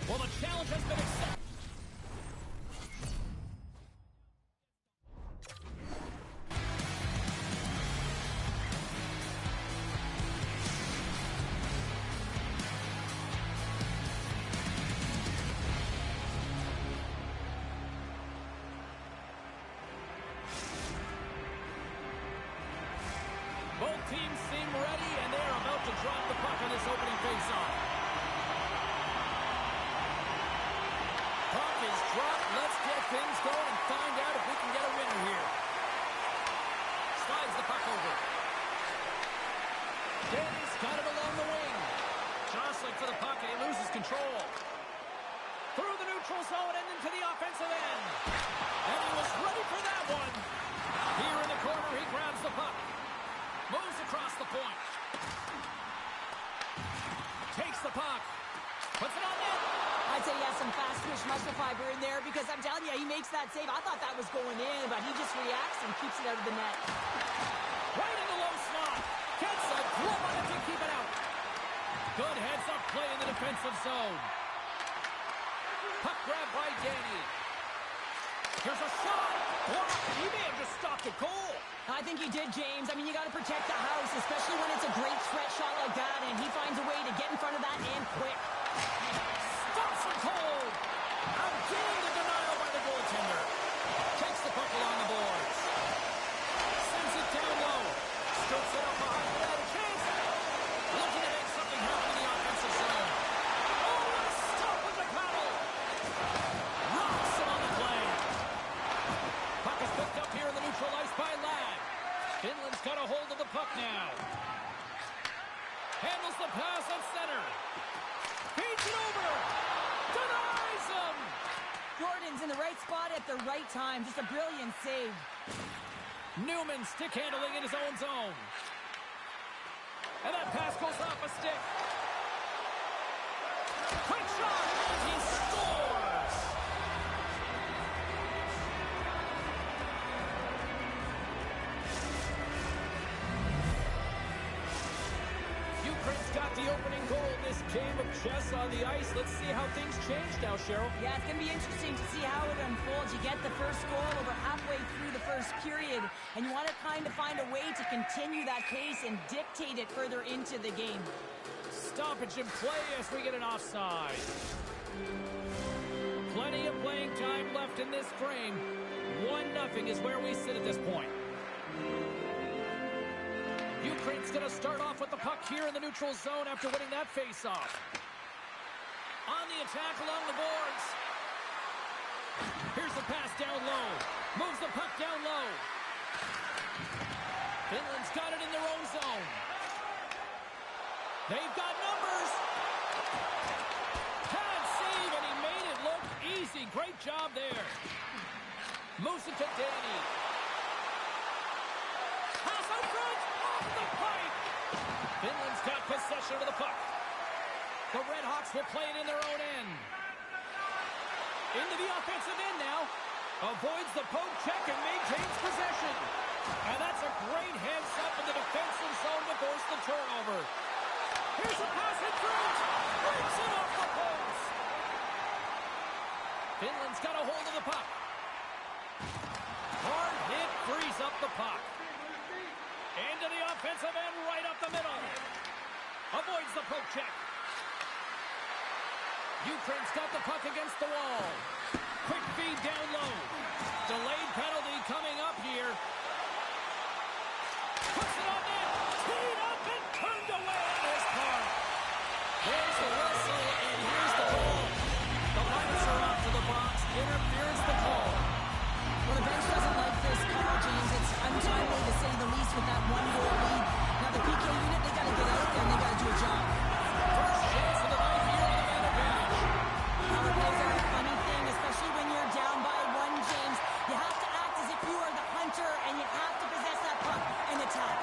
Well, the challenge has been accepted. Both teams seem ready, and they are about to drop the puck on this opening faceoff. Puck is dropped. Let's get things going and find out if we can get a winner here. Slides the puck over. Danny's got it along the wing. Jostling for the puck, and he loses control. Through the neutral zone and into the offensive end. And he was ready for that one. Here in the corner, he grabs the puck. Moves across the point. Takes the puck. Puts it on net. I'd say he has some fast-twitch muscle fiber in there because I'm telling you, he makes that save. I thought that was going in, but he just reacts and keeps it out of the net. Right in the low slot. Gets a glove on it to keep it out. Good heads-up play in the defensive zone. Puck grab by Danny. Here's a shot. Blocked. He may have just stopped a goal. I think he did, James. I mean, you got to protect the house, especially when it's a great stretch shot like that, and he finds a way to get in front of that and quick. Stops him cold. Outgained the denial by the goaltender. Takes the puck along the boards. Sends it down low. Scoops it up behind without a chance. Looking to make something happen in the offensive zone. Oh, what a stop with the paddle. Rocks him on the play. Puck is picked up here in the neutral ice by Ladd. Finland's got a hold of the puck now. Handles the pass at center. Feeds it over. Denies him. Jordan's in the right spot at the right time. Just a brilliant save. Newman stick handling in his own zone. And that pass goes off a stick. Quick shot. He scores. Ukraine's got the opening goal in this game of chess on the ice. Let's see how things change now, Cheryl. Yeah, it's going to be interesting to see how it unfolds. You get the first goal over halfway through the first period, and you want to kind of find a way to continue that pace and dictate it further into the game. Stoppage in play as we get an offside. Plenty of playing time left in this frame. 1-0 is where we sit at this point. Ukraine's going to start off with the puck here in the neutral zone after winning that face-off. On the attack along the boards. Here's the pass down low. Moves the puck down low. Finland's got it in their own zone. They've got numbers. Pad save, and he made it look easy. Great job there. Moves it to Danny. Pass out front. Off the pipe. Finland's got possession of the puck. The Redhawks will play it in their own end. Into the offensive end now. Avoids the poke check and maintains possession. And that's a great heads-up in the defensive zone to force the turnover. Here's a pass in front. Breaks it off the post. Finland's got a hold of the puck. Hard hit frees up the puck. Into the offensive end, right up the middle. Avoids the poke check. Ukraine's got the puck against the wall. Quick feed down low. Delayed penalty coming up here. Puts it on net. Teed up and turned away on his part. There's the whistle, and here's the goal. The lights are off to the box. Interference the call. Well, the bench doesn't like this call, James. It's untimely to say the least with that one-goal lead. Now, the PK unit, they got to get out there and they got to do a job. First chance of the night here on the man advantage. Power plays are a funny thing, especially when you're down by one, James. You have to act as if you are the hunter, and you have to possess that puck and attack.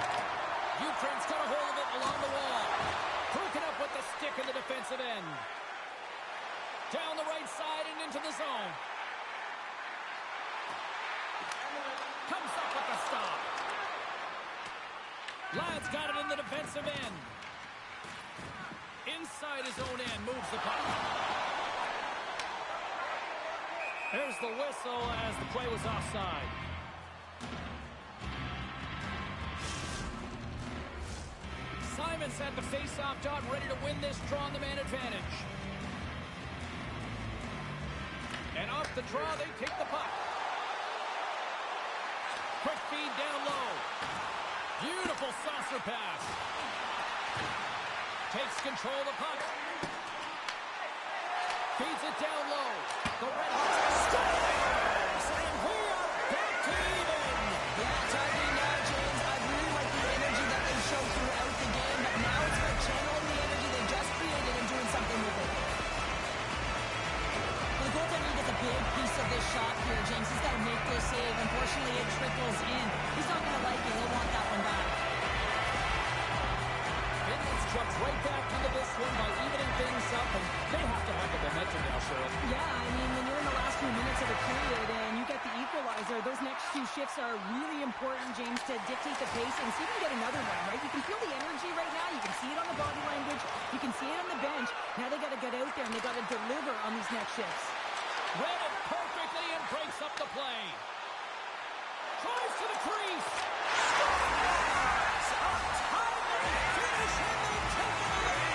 Ukraine's got a hold of it along the wall. Hooking up with the stick in the defensive end. Down the right side and into the zone. Comes up with the stop. Ladd's got it in the defensive end. Inside his own end, moves the puck. There's the whistle as the play was offside. Simons had the face-off dot, ready to win this draw on the man advantage. And off the draw, they take the puck. Quick feed down low. Beautiful saucer pass. Takes control of the puck. Feeds it down low. The Red Hawks scores! And we are back to even. Yeah, it's hard now, James. I really like the energy that they show throughout the game, but now it's about channeling the energy they just created and doing something with it. Well, the goaltender gets a big piece of this shot here, James. He's got to make this save. Unfortunately, it trickles in. He's not going to like it. He'll want that one back. Finland's jumped right back into this one by evening things up, and they have to have the momentum now, Cheryl. Yeah, I mean, when you're in the last few minutes of the period and you get the equalizer, those next two shifts are really important, James, to dictate the pace and see if you can get another one, right? You can feel the energy right now. You can see it on the body language. You can see it on the bench. Now they got to get out there and they got to deliver on these next shifts. Read it perfectly and breaks up the play. Drives to the crease. Scores! A timely finish, and they take the lead.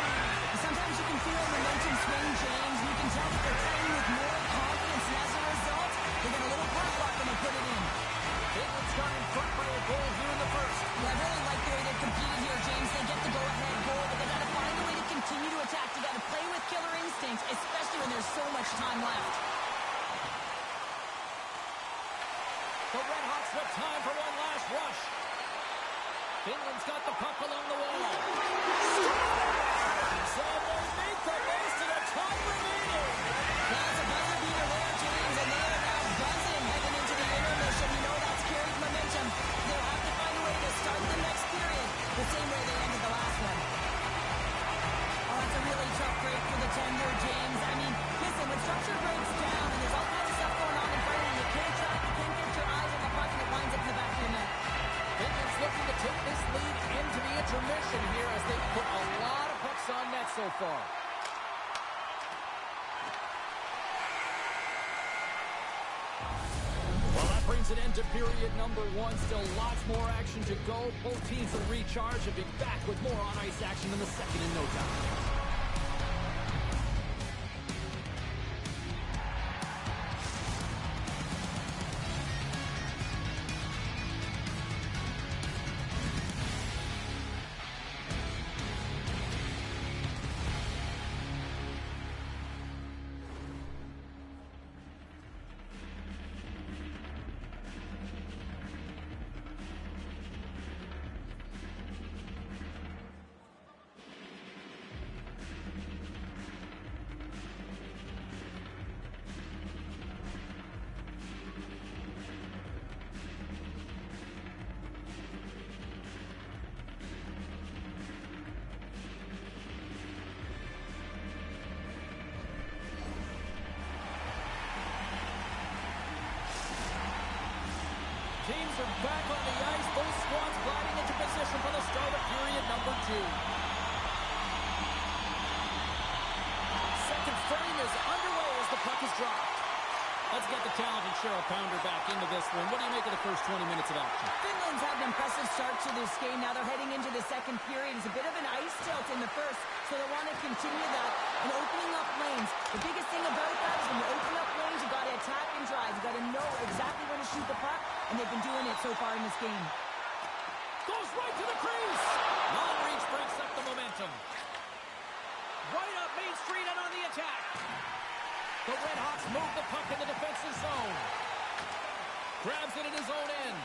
Sometimes you can feel momentum swing, James. You can tell that they're playing with more confidence, and as a result, they get a little pop block when they put it in. Finland's got in front by a goal here in the first. Yeah, I really like the way they've competed here, James. They get the go-ahead goal, but they got to find a way to continue to attack. They got to play with killer instincts, especially when there's so much time left. The Red Hawks with time for one last rush. Finland's got the puck along the wall. So they make the most of the time remaining. That's a buzzer beater there, James, and they are now buzzing heading into the intermission. You know that's carried momentum. They'll have to find a way to start the next period the same way they ended the last one. Oh, that's a really tough break for the tender, James. I mean, listen, when structure breaks down and there's all kinds of stuff going on in front of you, you can't track, you can't get your eyes on the puck, and it winds up in the back of your net. Finland's looking to take this lead into the intermission here as they put a lot of pucks on net so far. Well, that brings an end to period number one. Still lots more action to go. Both teams will recharge and be back with more on-ice action in the second in no time. Teams are back on the ice. Both squads gliding into position for the start of period number two. Second frame is underway as the puck is dropped. Let's get the talented Cheryl Pounder back into this one. What do you make of the first 20 minutes of action? Finland's had an impressive start to this game. Now they're heading into the second period. It's a bit of an ice tilt in the first, so they want to continue that and opening up lanes. The biggest thing about that is when you open up lanes, you got to attack and drive. You got to know exactly when to shoot the puck, and they've been doing it so far in this game. Goes right to the crease. Long reach breaks up the momentum. Right up Main Street and on the attack. The Red Hawks move the puck in the defensive zone. Grabs it in his own end.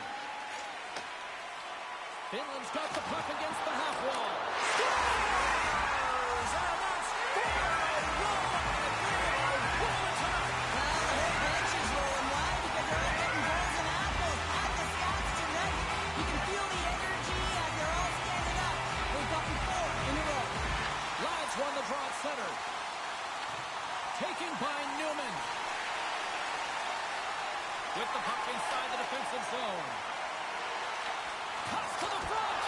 Finland's got the puck against the half wall. Scores! And that's 4-1! Goal attack! Well, the whole bench is rolling. Why? Because they're all getting goals and apples at the Scots tonight. You can feel the energy as they're all standing up. They've gotten 4 in a row. Lads won the draw at center. Taken by Newman. With the puck inside the defensive zone. Pass to the front.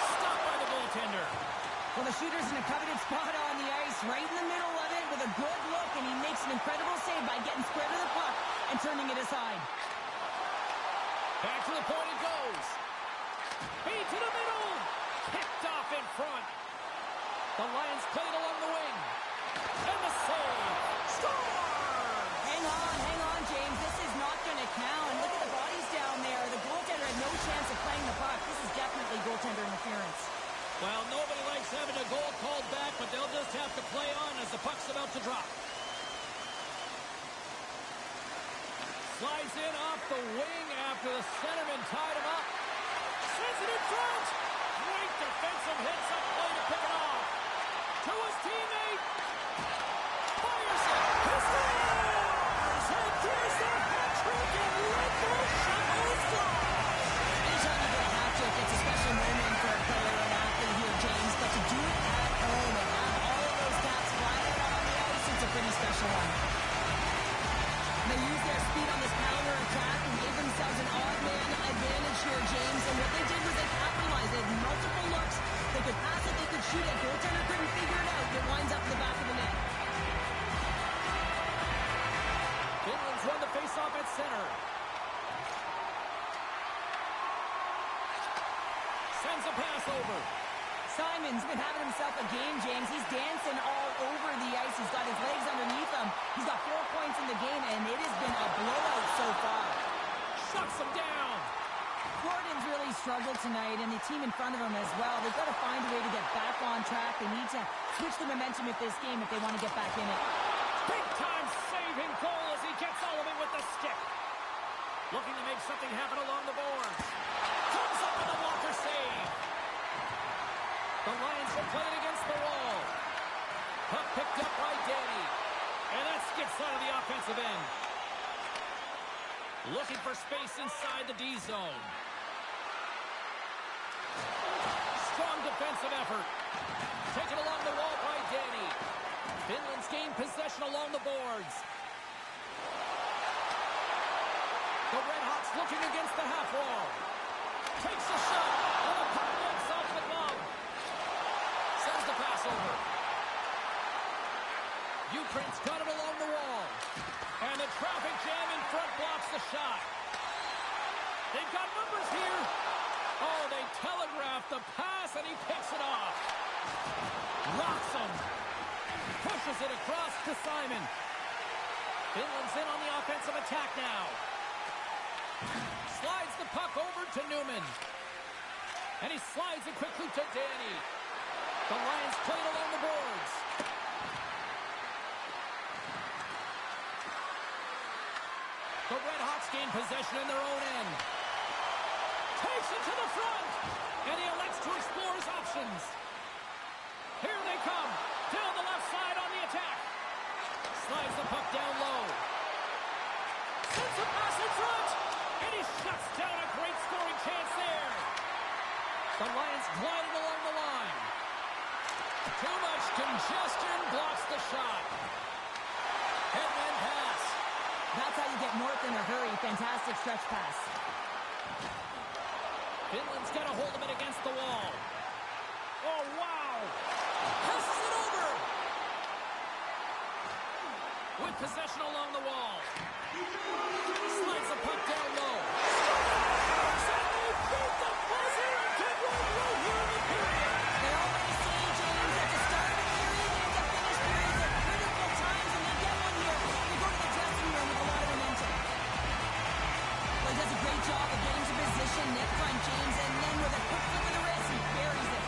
Stopped by the goaltender. Well, the shooter's in a coveted spot on the ice, right in the middle of it with a good look, and he makes an incredible save by getting square to the puck and turning it aside. Back to the point it goes. Feed to the middle. Kicked off in front. The Lions play it along the wing. And the save. Score! Hang on, James. This is not going to count. Look at the bodies down there. The goaltender had no chance of playing the puck. This is definitely goaltender interference. Well, nobody likes having a goal called back, but they'll just have to play on as the puck's about to drop. Slides in off the wing after the centerman tied him up. Sends it in front. Great defensive hits up play to pick it off. To his teammate. Fires it. He scores! And there's the hat trick and let the shovels fly. Anytime you get a hat trick, it's a special moment for a player or an athlete here, James. But to do it at home and have all of those stats flying out on the ice, it's a pretty special one. They use their speed on this counter attack and gave themselves an odd man advantage here, James. And what they did was they capitalized. They had multiple looks. They could pass it, they could shoot it. Goaltender couldn't figure it out. It winds up in the back of the net. Finland's won the face-off at center. Sends a pass over. Simon's been having himself a game, James. He's dancing all over the ice. He's got his legs underneath him. He's got 4 points in the game, and it has been a blowout so far. Shuts him down. Gordon's really struggled tonight, and the team in front of him as well. They've got to find a way to get back on track. They need to switch the momentum of this game if they want to get back in it. Big-time saving goal as he gets all of it with the stick. Looking to make something happen along the boards. Comes up with a Walker save. The Lions will play it against the wall. Puck picked up by Danny. And that skips out of the offensive end. Looking for space inside the D zone. Strong defensive effort. Taken along the wall by Danny. Finland's gained possession along the boards. The Redhawks looking against the half wall. Takes a shot. And the puck knocks off the glove. Sends the pass over. Ukraine's got it along the wall. And the traffic jam in front blocks the shot. They've got numbers here. Oh, they telegraphed the pass, and he picks it off. Rocks him. Pushes it across to Simon. Finland's in on the offensive attack now. Slides the puck over to Newman. And he slides it quickly to Danny. The Lions played along the boards. The Redhawks gain possession in their own end. Takes it to the front. And he elects to explore his options. Here they come. Down the left side on the attack. Slides the puck down low. Sends a pass in front. And he shuts down a great scoring chance there. The Lions gliding along the line. Too much congestion blocks the shot. Headman pass. That's how you get north in a hurry. Fantastic stretch pass. Finland's got a hold of it against the wall. Oh, wow. Passes it over. With possession along the wall. Slides the puck down low. And they beat the buzzer and get one right here in the period. They always say, James, at the start of the period and at the finish periods are critical times, and they get one here. They go to the dressing room with a lot of momentum. Well, he does a great job of getting to position, net front, James, and then with a quick flip of the wrist, he buries it.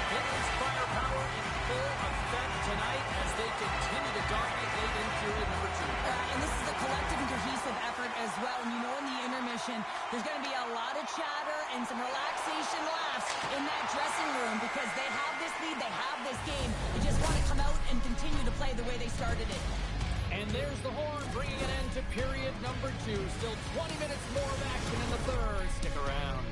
Finland's firepower in full effect tonight as they continue to dominate late in period number 2. And this is a collective and cohesive effort as well. And you know in the intermission, there's going to be a lot of chatter and some relaxation laughs in that dressing room because they have this lead, they have this game. They just want to come out and continue to play the way they started it. And there's the horn bringing an end to period number 2. Still 20 minutes more of action in the third. Stick around.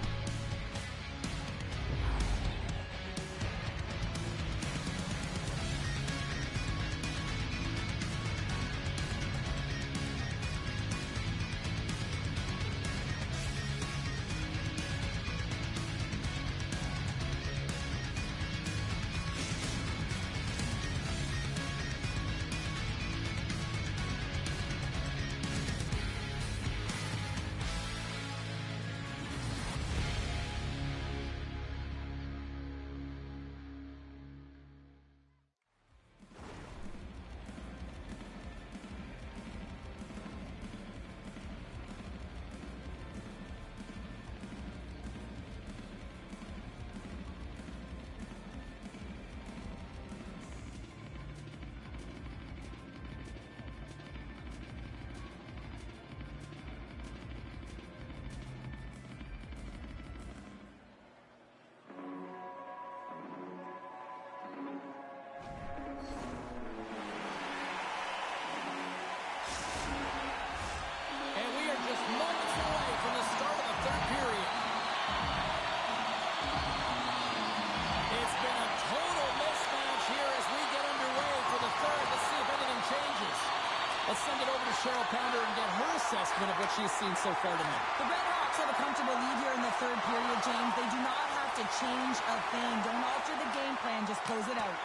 around her and get her assessment of what she's seen so far tonight. The Red Hawks have a comfortable lead here in the third period, James. They do not have to change a thing. Don't alter the game plan. Just close it out.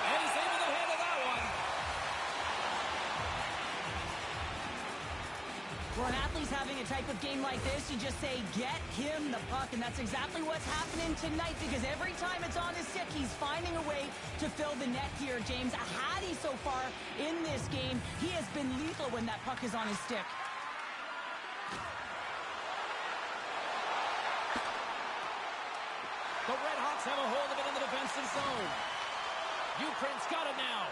And he's able to handle that one. Well, an athlete's having a type of game like this, you just say, get him the puck. And that's exactly what's happening tonight, because every time it's on his stick, he's finding a way to fill the net here, James. Hattie so far in this game, he has been lethal when that puck is on his stick. The Red Hawks have a hold of it in the defensive zone. Ukraine's got it now.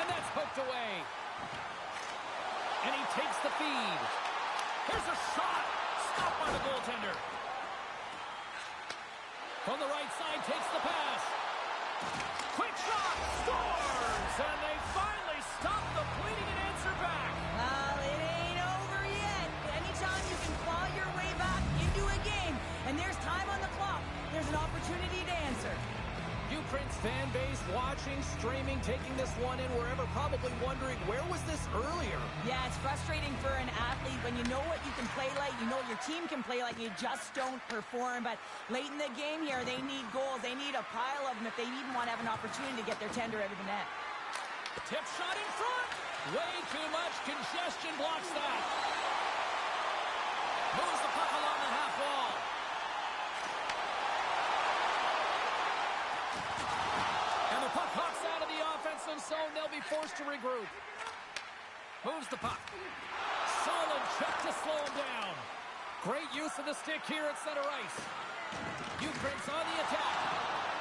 And that's hooked away. And he takes the feed. Here's a shot. Stopped by the goaltender. From the right side, takes the pass. Quick shot. Scores! And they finally stop the bleeding and answer back. Well, it ain't over yet. Anytime you can claw your way back into a game, and there's time on the clock, there's an opportunity to answer. Ukraine's fan base watching, streaming, taking this one in wherever, probably wondering, where was this earlier? Yeah, it's frustrating for an athlete when you know what you can play like, you know what your team can play like, you just don't perform. But late in the game here, they need goals. They need a pile of them if they even want to have an opportunity to get their tender out of the net. Tip shot in front. Way too much congestion blocks that. Moves the puck along the half wall. And the puck hawks out of the offensive zone. They'll be forced to regroup. Moves the puck. Solid check to slow him down. Great use of the stick here at center ice. Ukraine's on the attack.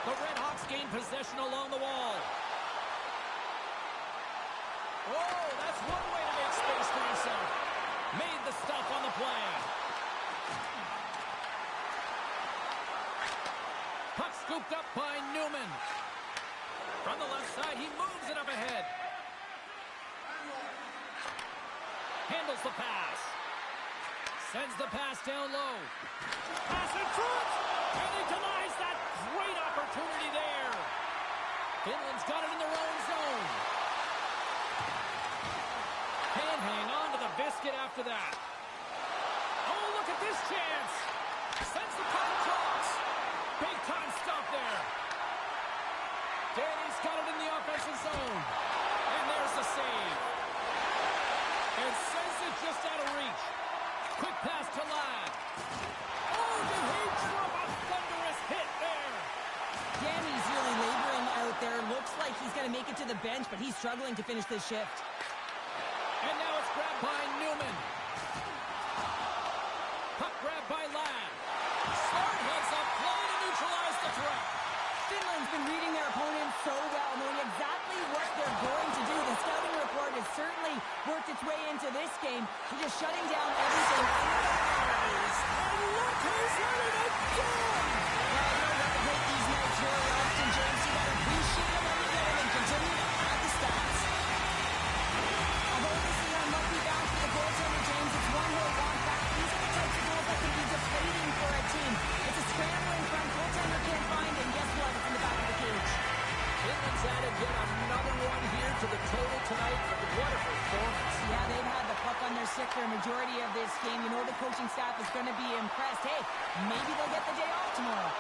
The Red Hawks gain possession along the wall. Oh, that's one way to make space for yourself. Made the stop on the play. Puck scooped up by Newman. From the left side, he moves it up ahead. Handles the pass. Sends the pass down low. Pass in front! And he denies that great opportunity there. Finland's got it in their own zone. Can't hang on to the biscuit after that. Oh, look at this chance. Sends the puck across. Big time stop there. Danny's got it in the offensive zone. And there's the save. And sends it just out of reach. Quick pass to Ladd. Oh, did he drop a thunderous hit there? Danny's really laboring out there. Looks like he's going to make it to the bench, but he's struggling to finish this shift. And now it's grabbed by Newman. Puck grabbed by Ladd. Smart heads up play to neutralize the threat. Finland's been reading their opponent so well, knowing exactly what they're going to do. The scouting report has certainly worked its way into this game. They're just shutting down everything. And look who's at it again! Well, you know what to take these nights very often, James. You got to appreciate them when you get them and continue to add the stats. Although this is an unlucky bounce for the goaltender, James, it's one hole gone back. These are the types of goals that can be deflating for a team. It's a scramble in front. Goaltender can't find it, and guess what? It's in the back of the cage. Finland's added yet another one here to the total tonight. What a performance. Yeah, they've had the puck on their stick for a majority of this game. You know the coaching staff is going to be impressed. Hey, maybe they'll get the day off tomorrow.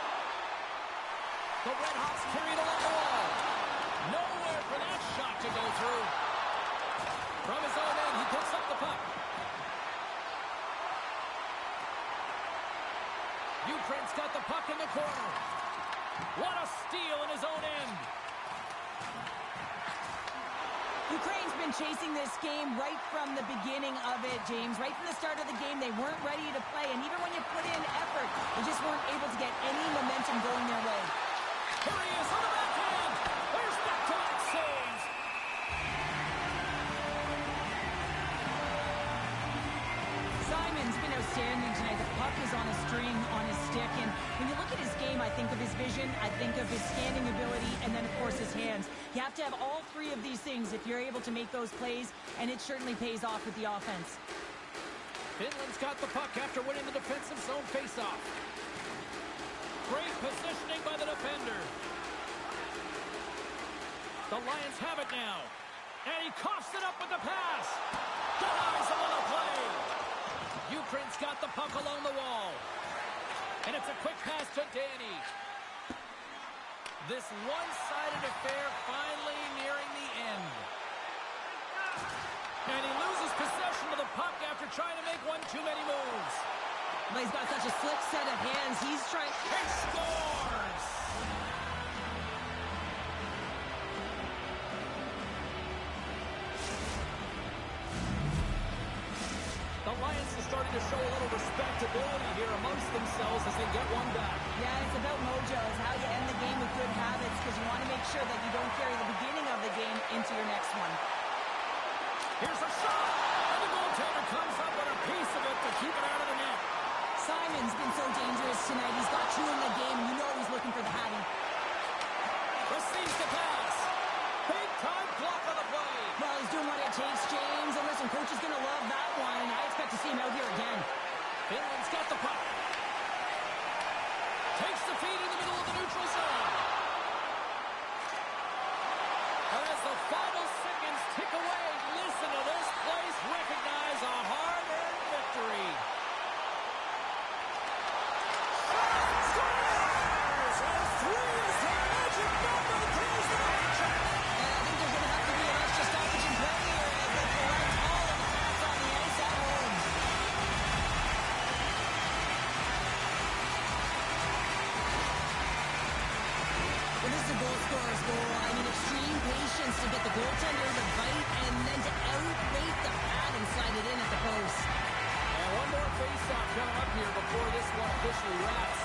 The Red Hawks carry it along the wall. Nowhere for that shot to go through. From his own end, he picks up the puck. Ukraine's got the puck in the corner. What a steal in his own end. Ukraine's been chasing this game right from the beginning of it, James. Right from the start of the game, they weren't ready to play. And even when you put in effort, they just weren't able to get any momentum going their way. Here he is on the backhand. There's back-to-back saves. Simon's been outstanding tonight. The puck is on a string, on his stick. And when you look at his game, I think of his vision, I think of his scanning ability, and then, of course, his hands. You have to have all three of these things if you're able to make those plays, and it certainly pays off with the offense. Finland's got the puck after winning the defensive zone faceoff. Great positioning by the defender. The Lions have it now. And he coughs it up with the pass. Denies him on the play. Ukraine's got the puck along the wall. And it's a quick pass to Danny. This one-sided affair finally nearing the end. And he loses possession of the puck after trying to make one too many moves. But he's got such a slick set of hands. He's trying... He scores! The Lions are starting to show a little respectability here amongst themselves as they get one back. Yeah, it's about mojo. It's how you end the game with good habits because you want to make sure that you don't carry the beginning of the game into your next one. Here's a shot! And the goaltender comes up with a piece of it to keep it out of the net. Simon's been so dangerous tonight. He's got two in the game. You know he's looking for the hattie. Receives the pass. Big time block on the play. Well, he's doing what it takes, James. And listen, coach is going to love that one. I expect to see him out here again. Finland's got the puck. Takes the feed in the middle of the neutral zone. And as the final seconds tick away, listen to this place recognize a hard-earned victory. Scores! And three is the magic number. Throws the action. And I think there's going to have to be an extra stoppage in play here as they collect all of the pass on the ice at home. Well, this is a goal scorer's goal. I mean, extreme patience to get the goaltender to bite and then to outweight the pad and slide it in at the post. And one more face-off coming up here before this one officially wraps.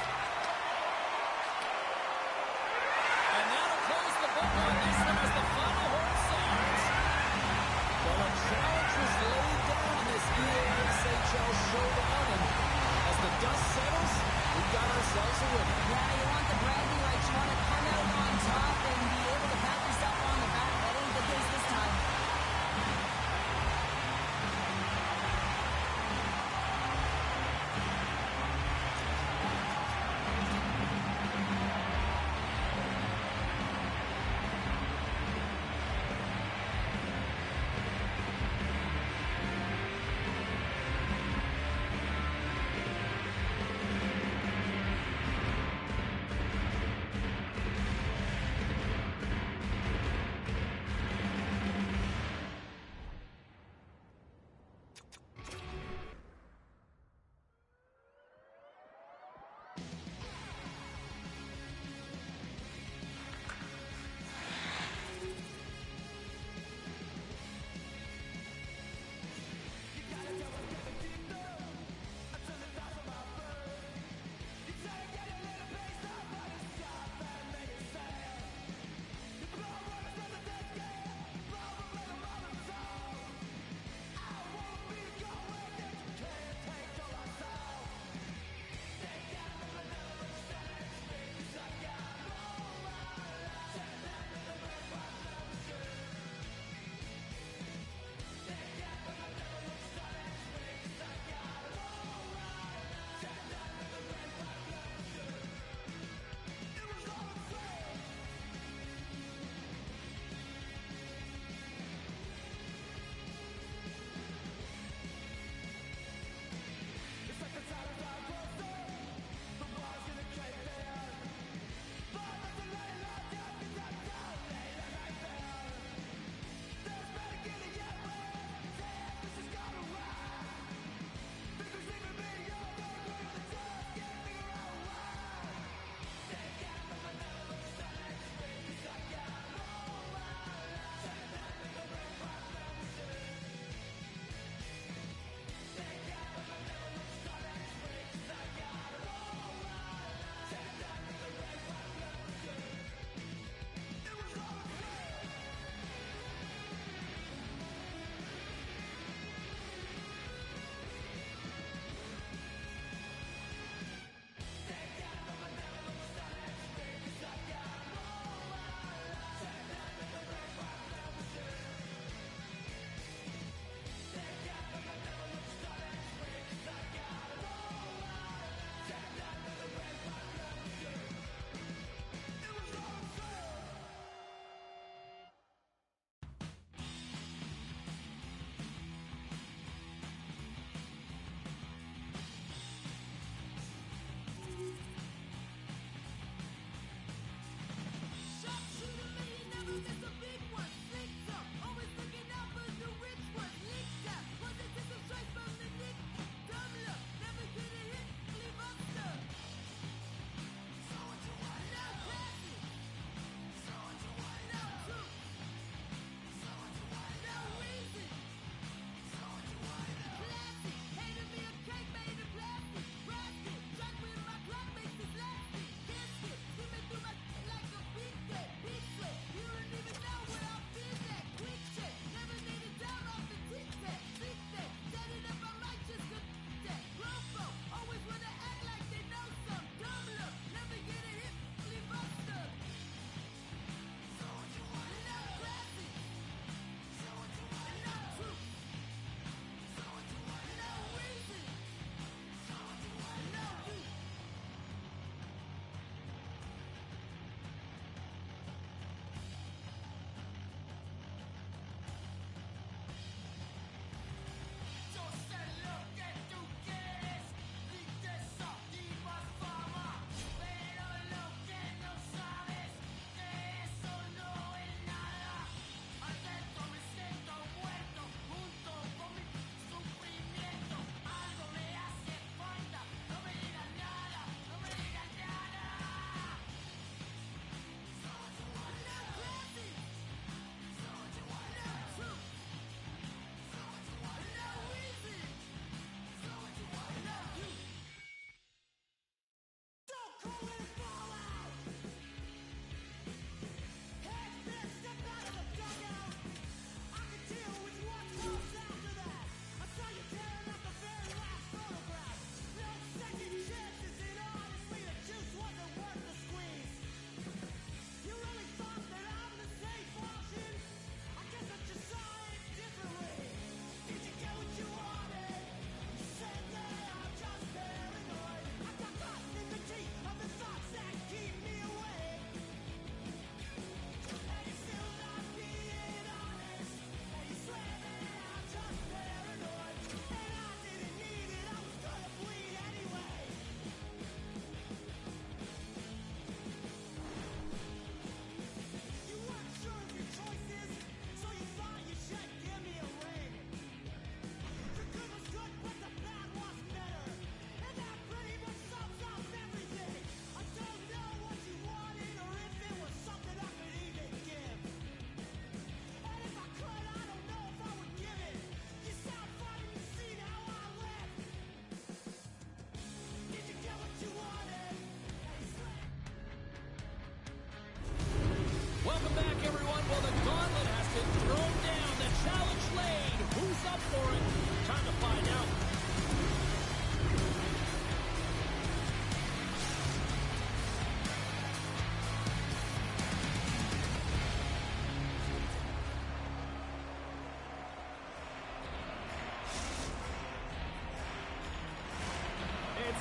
And now to close the book on this one as the final horn sounds. Well, a challenge was laid down in this EASHL showdown, and as the dust settles, we've got ourselves a winner. Yeah, you want the bragging rights. You want to come out on top and be able to pat yourself on the back. That ain't the case this time.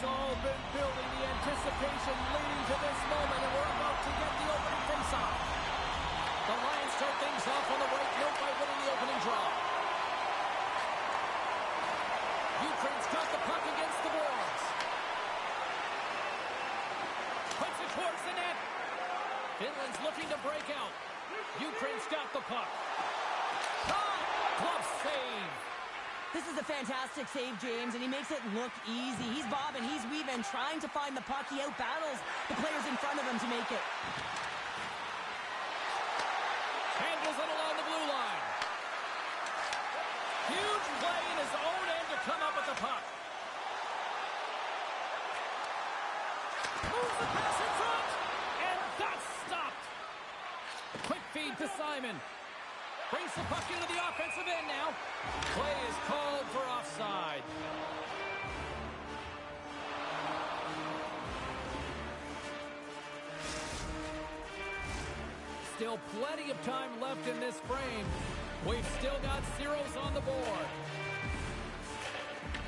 all been building, the anticipation leading to this moment, and we're about to get the opening faceoff. The Lions start things off on the right note by winning the opening draw. Ukraine's got the puck against the boards. Puts it towards the net. Finland's looking to break out. Ukraine's got the puck. Glove save. This is a fantastic save, James, and he makes it look easy. He's bobbing, he's weaving, trying to find the puck. He outbattles the players in front of him to make it. Handles it along the blue line. Huge play in his own end to come up with the puck. Moves the pass in front, and that's stopped. Quick feed to Simon. Brings the puck into the offensive end now. Play is called for offside. Still plenty of time left in this frame. We've still got zeros on the board.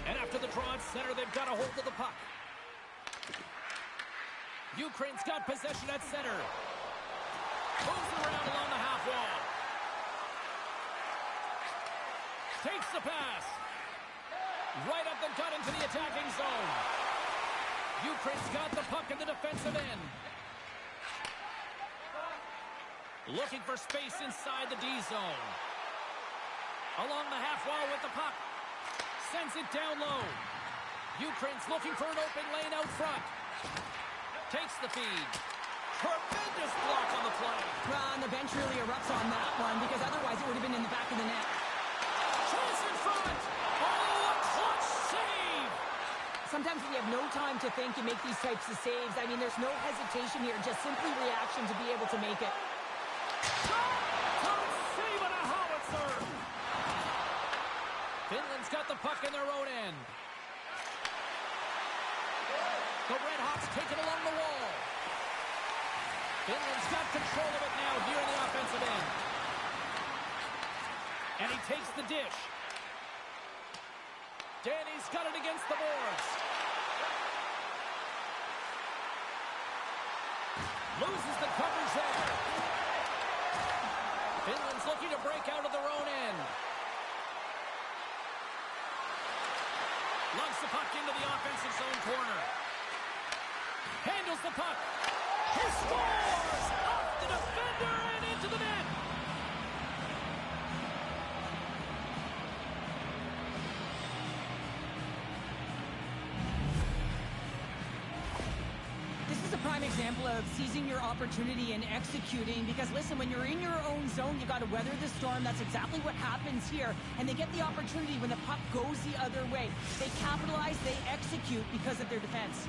And after the draw at center, they've got a hold of the puck. Ukraine's got possession at center. Moves around along the half wall. Takes the pass. Right up the gut into the attacking zone. Ukraine's got the puck in the defensive end. Looking for space inside the D zone. Along the half wall with the puck. Sends it down low. Ukraine's looking for an open lane out front. Takes the feed. Tremendous block on the play. And the bench really erupts on that one because otherwise it would have been in the back of the net. Chance in front. Oh, a clutch save. Sometimes when you have no time to think, you make these types of saves. I mean, there's no hesitation here, just simply reaction to be able to make it. Top save on a howitzer. Finland's got the puck in their own end. The Red Hawks take it along the wall. Finland's got control of it now here in the offensive end. And he takes the dish. Danny's got it against the boards. Loses the coverage there. Finland's looking to break out of their own end. Lugs the puck into the offensive zone corner. Handles the puck. He scores! Off the defender and into the net. This is a prime example of seizing your opportunity and executing because, listen, when you're in your own zone, you got to weather the storm. That's exactly what happens here. And they get the opportunity when the puck goes the other way. They capitalize, they execute because of their defense.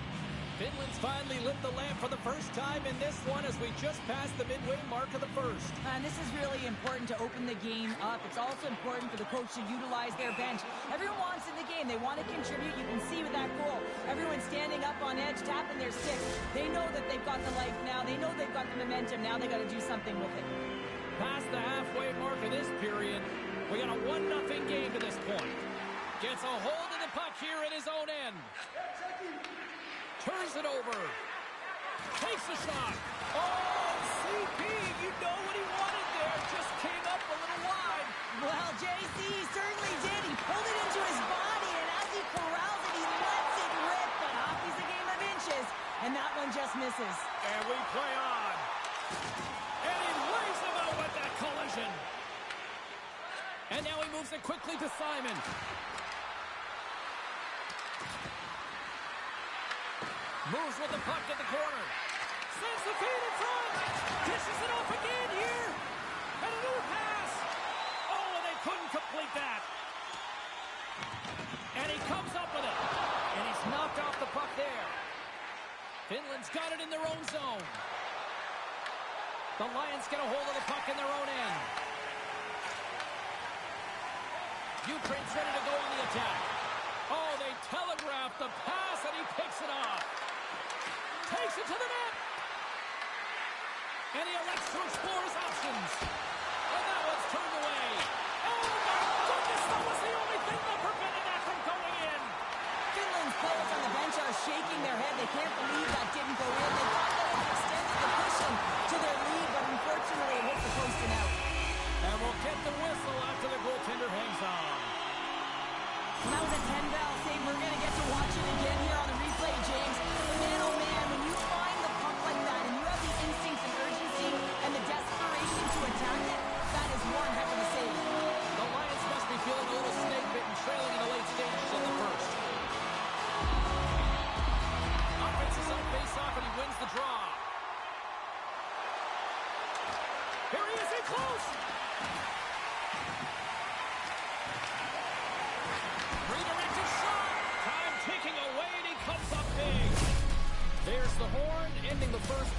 Finland's finally lit the lamp for the first time in this one as we just passed the midway mark of the first. And this is really important to open the game up. It's also important for the coach to utilize their bench. Everyone wants in the game. They want to contribute. You can see with that goal. Everyone's standing up on edge, tapping their sticks. They know that they've got the life now. They know they've got the momentum. Now they got to do something with it. Past the halfway mark of this period, we got a 1-0 game to this point. Gets a hold of the puck here in his own end. Turns it over. Takes a shot. Oh, CP, you know what he wanted there. Just came up a little wide. Well, JC certainly did. He pulled it into his body, and as he corrals it, he lets it rip. But hockey's a game of inches, and that one just misses. And we play on. And he lays him out with that collision. And now he moves it quickly to Simon. Moves with the puck at the corner. Sends the feed in front. Dishes it off again here. And a new pass. Oh, and they couldn't complete that. And he comes up with it. And he's knocked off the puck there. Finland's got it in their own zone. The Lions get a hold of the puck in their own end. Ukraine's ready to go on the attack. Oh, they telegraph the pass, and he picks it off. Takes it to the net. And he elects to explore his options. And that one's turned away. Oh, my goodness, that was the only thing that prevented that from going in. Finland's players on the bench are shaking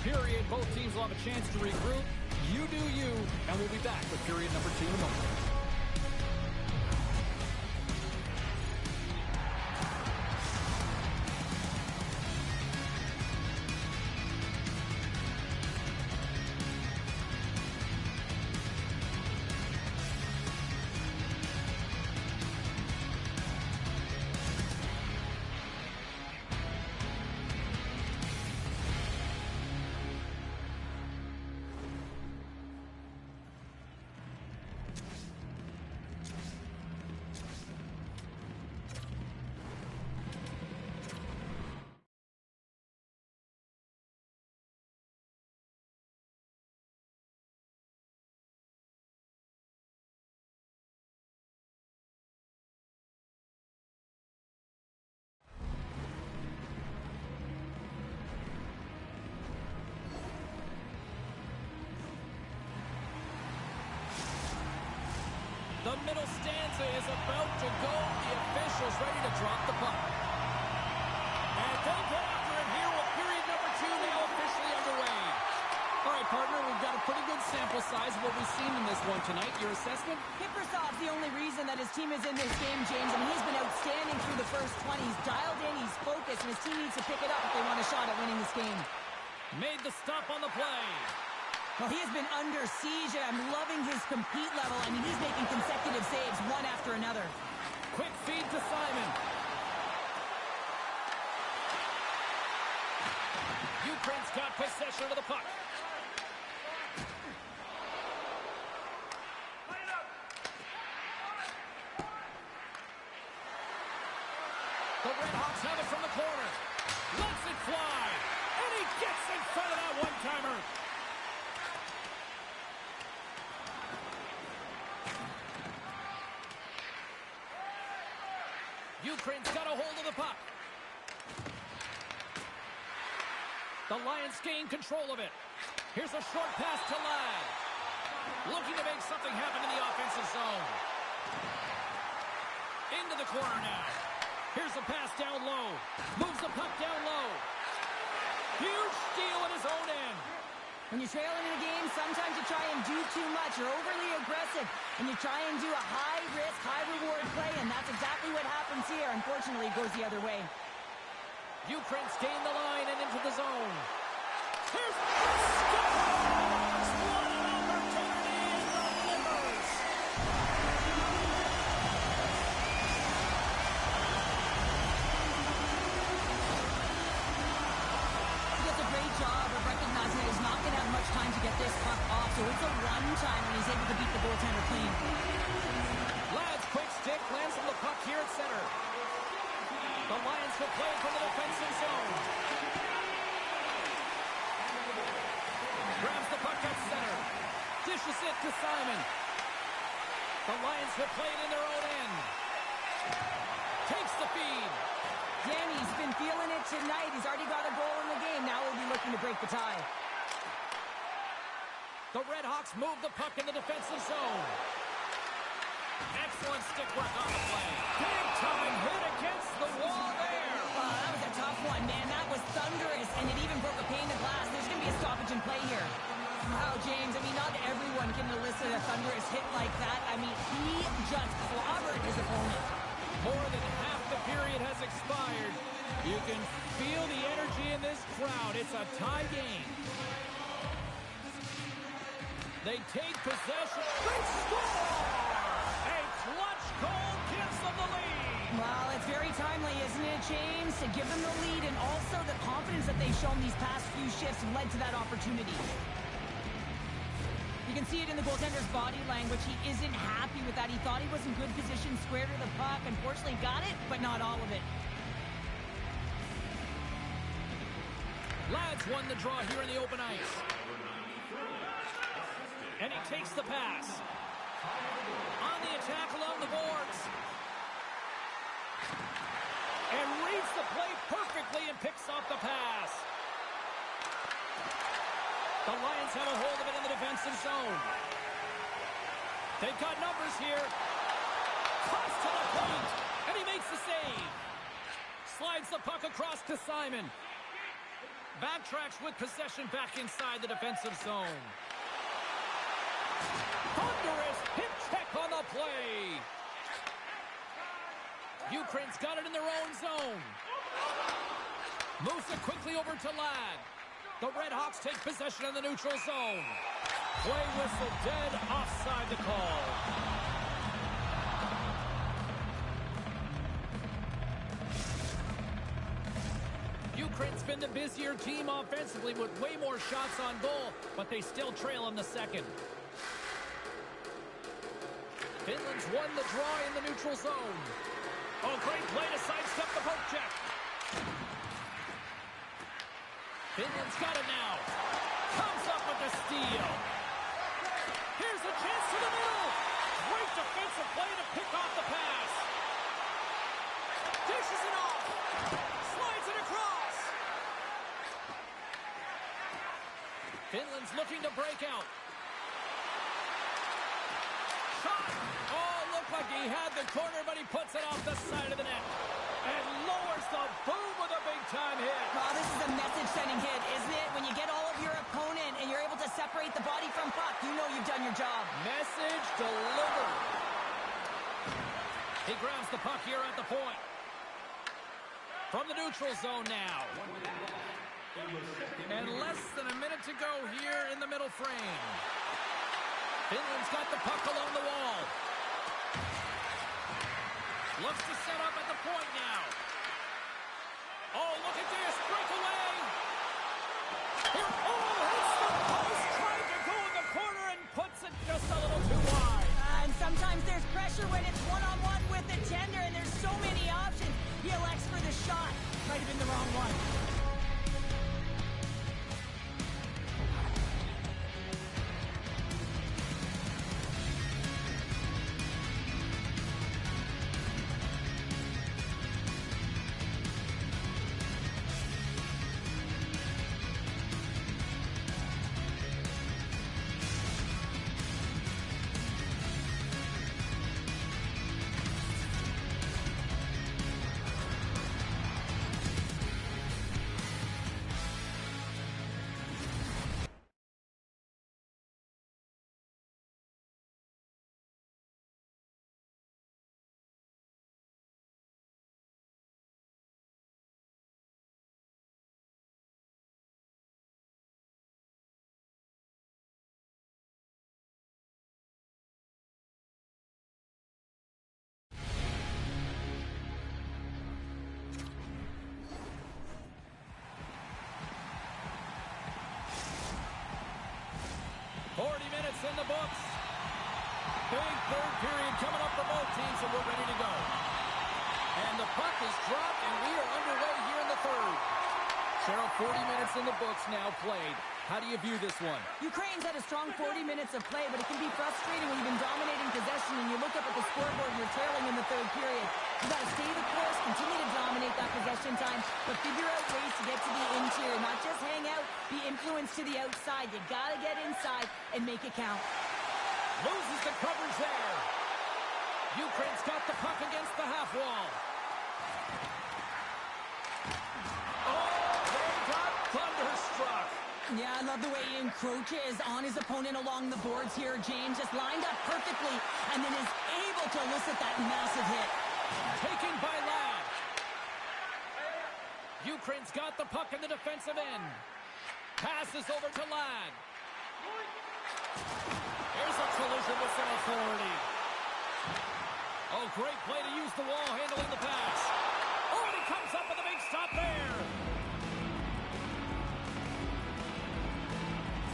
period. Both teams will have a chance to regroup. You do you, and we'll be back with period number 2 in a moment. The middle stanza is about to go. The official's ready to drop the puck. And they go after him here with period number 2 now officially underway. All right, partner, we've got a pretty good sample size of what we've seen in this one tonight. Your assessment? Kiprusoff's the only reason that his team is in this game, James. I mean, he's been outstanding through the first 20. He's dialed in, he's focused, and his team needs to pick it up if they want a shot at winning this game. Made the stop on the play. Well, he has been under siege, and I'm loving his compete level. I mean, he's making consecutive saves, one after another. Quick feed to Simon. Ukraine's got possession of the puck. The Redhawks have it from the corner. Lets it fly. And he gets in front of that one-timer. Ukraine's got a hold of the puck. The Lions gain control of it. Here's a short pass to Ladd. Looking to make something happen in the offensive zone. Into the corner now. Here's a pass down low. Moves the puck down low. Huge steal at his own end. When you're trailing in a game, sometimes you try and do too much. You're overly aggressive, and you try and do a high-risk, high-reward play, and that's exactly what happens here. Unfortunately, it goes the other way. Ukraine's gained the line and into the zone. Here's the scores! What an opportunity in the Clippers! He does a great job of recognizing that he's not going to have much time to get this puck off, so it's a one-time when he's able to beat the goaltender clean. Ladd's quick stick lands on the puck here at center. The Lions will play from the defensive zone. Grabs the puck at center. Dishes it to Simon. The Lions will play it in their own end. Takes the feed. Danny's been feeling it tonight. He's already got a goal in the game. Now we'll be looking to break the tie. The Redhawks move the puck in the defensive zone. Excellent stick work on the play. Big time hit against the wall there. That was a tough one, man. That was thunderous, and it even broke a pane of glass. There's going to be a stoppage in play here. Wow, James, I mean, not everyone can elicit a thunderous hit like that. I mean, he just clobbered his opponent. More than half the period has expired. You can feel the energy in this crowd. It's a tie game. They take possession. They score! A clutch goal gives them the lead. Well, it's very timely, isn't it, James? To give them the lead, and also the confidence that they've shown these past few shifts led to that opportunity. You can see it in the goaltender's body language. He isn't happy with that. He thought he was in good position, square to the puck. Unfortunately, got it, but not all of it. Ladd's won the draw here in the open ice. And he takes the pass. On the attack along the boards. And reads the play perfectly and picks off the pass. The Lions have a hold of it in the defensive zone. They've got numbers here. Cuts to the point, and he makes the save. Slides the puck across to Simon. Backtracks with possession back inside the defensive zone. Thunderous hip check on the play. Ukraine's got it in their own zone. Moves it quickly over to Ladd. The Red Hawks take possession in the neutral zone. Play whistle dead, offside the call. Ukraine's been the busier team offensively with way more shots on goal, but they still trail in the second. Finland's won the draw in the neutral zone. Oh, great play to sidestep the poke check. Finland's got it now. Comes up with the steal. Here's a chance to the middle. Great defensive play to pick off the pass. Dishes it off. Slides it across. Finland's looking to break out. Shot. Oh, looked like he had the corner, but he puts it off the side of the net. And lowers the boom with a big-time hit. Oh, this is a message-sending hit, isn't it? When you get all of your opponent and you're able to separate the body from puck, you know you've done your job. Message delivered. He grabs the puck here at the point. From the neutral zone now. And less than a minute to go here in the middle frame. Finland's got the puck along the wall. Looks to set up at the point now. Oh, look at this. Breakaway. Here, hits the post. Trying to go in the corner and puts it just a little too wide. And sometimes there's pressure when it's one-on-one with the tender, and there's so many options. He elects for the shot. Might have been the wrong one. In the books. Big third period coming up for both teams, and we're ready to go. And the puck is dropped, and we are underway here in the third. Cheryl, 40 minutes in the books now played. How do you view this one? Ukraine's had a strong 40 minutes of play, but it can be frustrating when you've been dominating possession and you look up at the scoreboard and you're trailing in the third period. You've got to stay the course, continue to dominate that possession time, but figure out ways to get to the interior, not just hang out, be influenced to the outside. You got to get inside and make it count. Loses the coverage there. Ukraine's got the puck against the half wall. Oh, they got thunderstruck. Yeah, I love the way he encroaches on his opponent along the boards here. James just lined up perfectly and then is able to elicit that massive hit. Taken by Ladd. Ukraine's got the puck in the defensive end. Passes over to Ladd. Here's a collision with some authority. Oh, great play to use the wall handling the pass. Oh, and he comes up with a big stop there.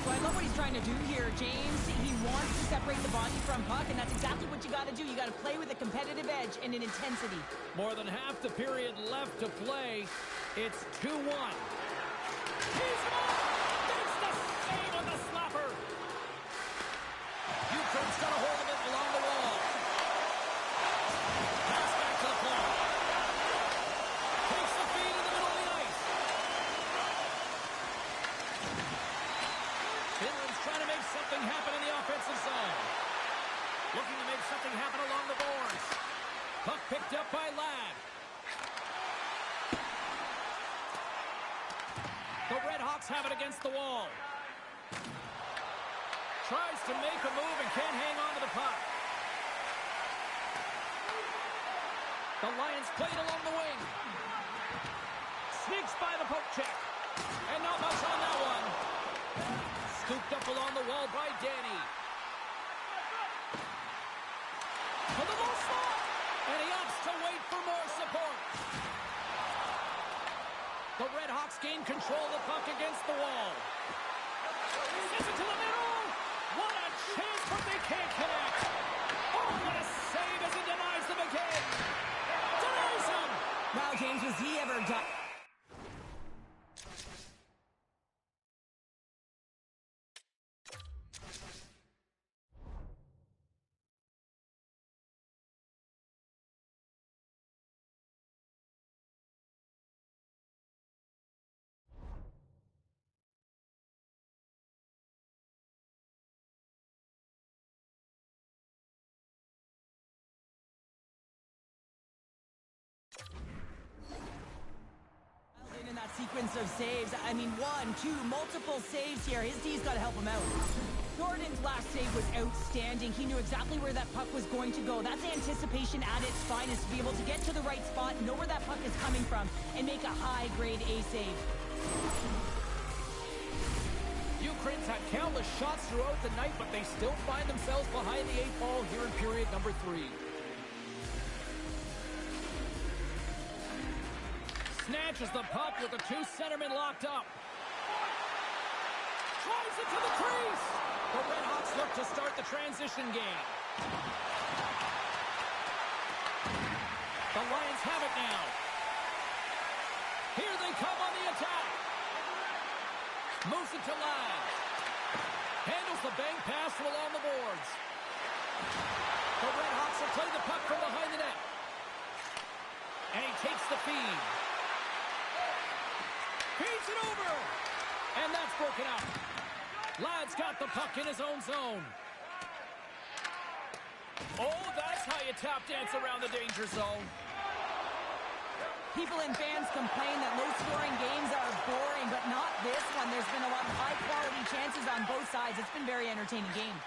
Well, I love what he's trying to do here, James. He wants to separate the body from puck, and that's exactly what you got to do. You got to play with a competitive edge and an intensity. More than half the period left to play. It's 2-1. He's off! There's the save on the slapper. Ukraine's got a hold of it along the wall. Pass back to the point. Takes the feed in the middle of the ice. Finland's trying to make something happen in the offensive zone. Looking to make something happen along the boards. Puck picked up by Ladd. The Red Hawks have it against the wall. Tries to make a move and can't hang on to the puck. The Lions played along the wing. Sneaks by the poke check. And not much on that one. Scooped up along the wall by Danny. To the low slot. And he opts to wait for more support. The Red Hawks gain control of the puck against the wall. Sends it to the middle. What a chance, but they can't connect. Oh, what a save as he denies them again. Denies him. Wow, James, was he ever done? In that sequence of saves, I mean, one, two, multiple saves here. His D's got to help him out. Jordan's last save was outstanding. He knew exactly where that puck was going to go. That's anticipation at its finest, to be able to get to the right spot, know where that puck is coming from, and make a high-grade A save. Ukraine's had countless shots throughout the night, but they still find themselves behind the 8 ball here in period number 3. Snatches the puck with the 2 centermen locked up. Drives it to the crease. The Red Hawks look to start the transition game. The Lions have it now. Here they come on the attack. Moves it to Ladd. Handles the bank pass to along the boards. The Red Hawks will play the puck from behind the net. And he takes the feed. Feeds it over. And that's broken out. Ladd's got the puck in his own zone. Oh, that's how you tap dance around the danger zone. People and fans complain that low-scoring games are boring, but not this one. There's been a lot of high-quality chances on both sides. It's been a very entertaining game.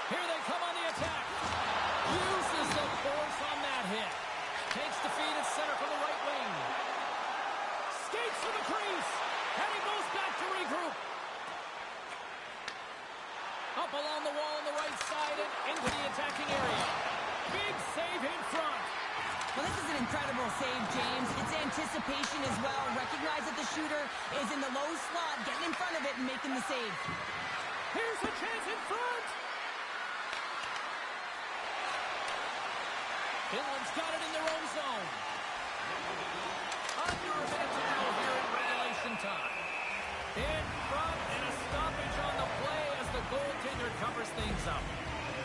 Here they come on the attack. Uses the force on that hit. Takes the feed at center from the right wing. Skates to the crease. And he goes back to regroup. Up along the wall on the right side and into the attacking area. Big save in front. Well, this is an incredible save, James. It's anticipation as well. Recognize that the shooter is in the low slot, getting in front of it and making the save. Here's a chance in front. Finland's got it in their own zone. Under a minute to go here in regulation time. In front and a stoppage on the play as the goaltender covers things up.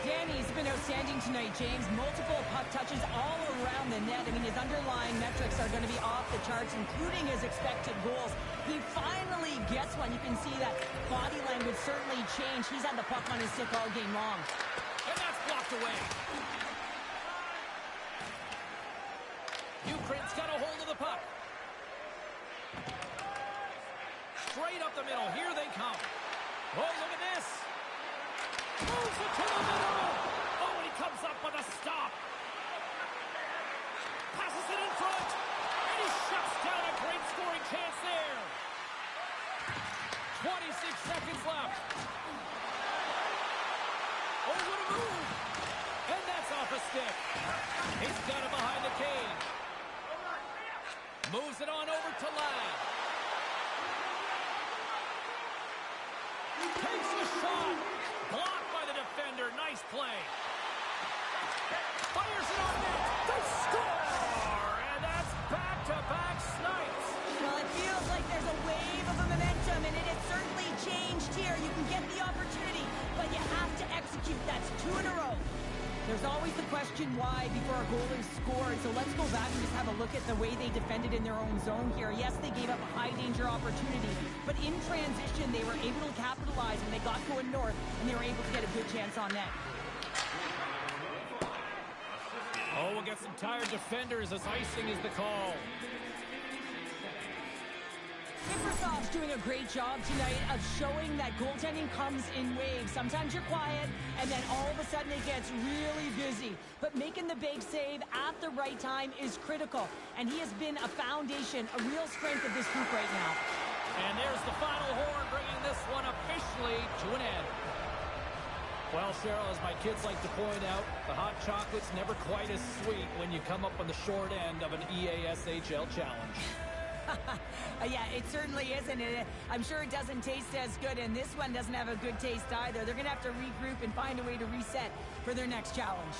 Danny's been outstanding tonight, James. Multiple puck touches all around the net. I mean, his underlying metrics are going to be off the charts, including his expected goals. He finally gets one. You can see that body language certainly changed. He's had the puck on his stick all game long. And that's blocked away. Ukraine's got a hold of the puck. Straight up the middle. Here they come. Oh, look at this. Moves it to the middle. Oh, and he comes up with a stop. Passes it in front. And he shuts down a great scoring chance there. 26 seconds left. Oh, what a move. And that's off a stick. He's got it behind the cage. Moves it on over to Ladd. Takes a shot. Blocked by the defender. Nice play. Fires it on net. They score! And that's back-to-back snipes. Well, it feels like there's a wave of momentum, and it has certainly changed here. You can get the opportunity, but you have to execute. That's 2 in a row. There's always the question why before a goal is scored, so let's go back and just have a look at the way they defended in their own zone here. Yes, they gave up a high-danger opportunity, but in transition, they were able to capitalize when they got going north, and they were able to get a good chance on net. Oh, we'll get some tired defenders as icing is the call. Kiprusoff's doing a great job tonight of showing that goaltending comes in waves. Sometimes you're quiet, and then all of a sudden it gets really busy. But making the big save at the right time is critical, and he has been a foundation, a real strength of this group right now. And there's the final horn, bringing this one officially to an end. Well, Cheryl, as my kids like to point out, the hot chocolate's never quite as sweet when you come up on the short end of an EASHL challenge. Yeah, it certainly isn't. I'm sure it doesn't taste as good, and this one doesn't have a good taste either. They're going to have to regroup and find a way to reset for their next challenge.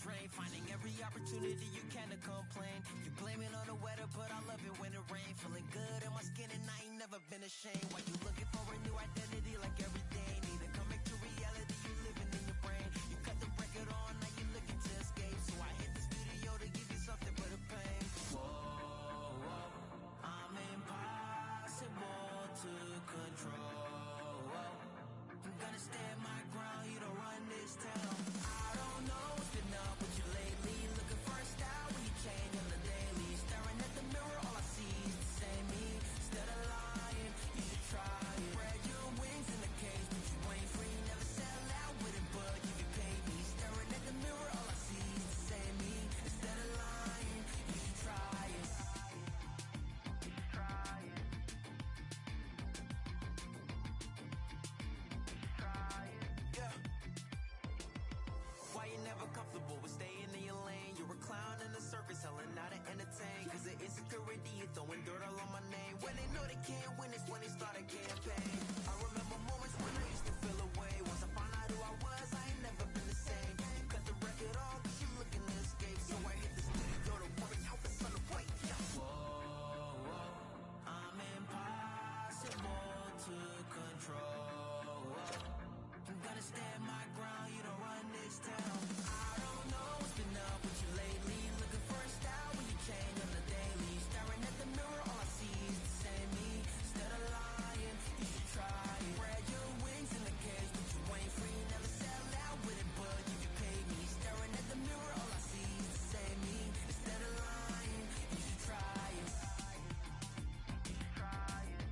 train, finding every opportunity you can to complain. You blame it on the weather, but I love it when it rains. Feeling good in my skin and I ain't never been ashamed. Why you looking for a new identity like every day? Need to come back to reality, you living in your brain. You cut the record on, now you looking to escape. So I hit the studio to give you something for the pain. Whoa, I'm impossible to control. I'm gonna stand my ground, you don't run this town. I don't know what's been up with you lately. Looking for a style when you change on the daily. Staring at the mirror, all I see is the same me. Instead of lying, you should try it. Spread your wings in the cage, but you ain't free. Never sell out with it, but you can pay me. Staring at the mirror, all I see is the same me. Instead of lying, you should try it. Try it. Why you never comfortable with staying in your lane? You're a clown in the circus, selling out to entertain. Cause the insecurity, you throwing dirt all on my name. When they know they can't win, it's when they start a campaign. I remember moments when I used to feel away. Once I found out who I was, I ain't never been the same. You cut the record off, cause you looking to escape. So I hit the studio to worry out the sun away. Whoa, I'm impossible to control. I'm gonna stand my ground, you don't run this town. I don't know what's been up with you lately. Looking for a style when you change on the daily. Staring at the mirror, all I see is the same me. Instead of lying, you should try it. Spread your wings in the cage, but you ain't free. Never sell out with it, but you can pay me. Staring at the mirror, all I see is the same me. Instead of lying, you should try it. Try it.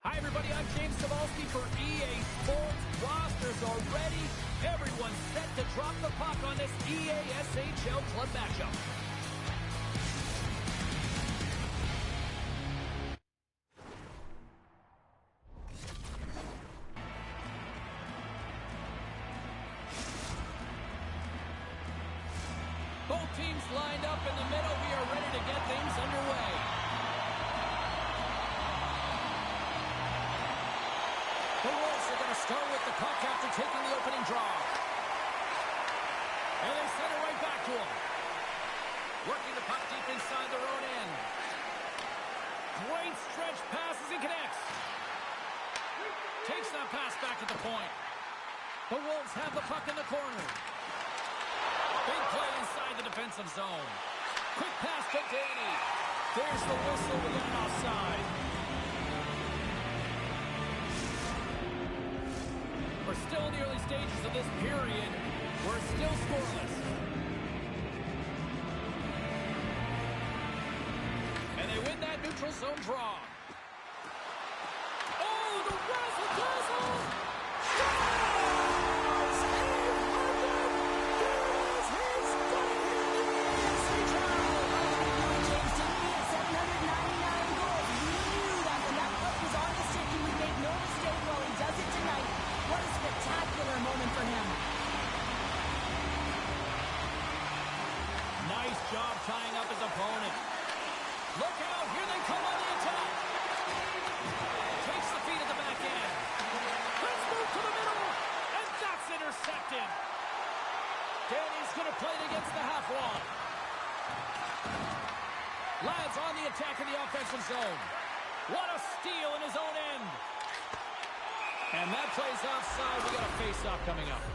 Hi, everybody. I'm James Cebulski for EA Sports. Rosters are ready. Everyone's set to drop the puck on this EA SHL club matchup. Both teams lined up in the middle. We are ready to get things underway. The Wolves are going to start with the puck after taking the opening draw. And they send it right back to him. Working the puck deep inside their own end. Great stretch passes and connects. Takes that pass back at the point. The Wolves have the puck in the corner. Big play inside the defensive zone. Quick pass to Danny. There's the whistle. We got an offside. We're still in the early stages of this period. We're still scoreless. And they win that neutral zone draw. Oh, the razzle-dazzle! Scores! 800! There is his 30th in the SHL! job tying up his opponent. Look out, here they come on the attack. Takes the feet at the back end. Let's move to the middle, and that's intercepted. Danny's going to play it against the half wall. Lads on the attack in the offensive zone. What a steal in his own end. And that plays offside. We got a face-off coming up.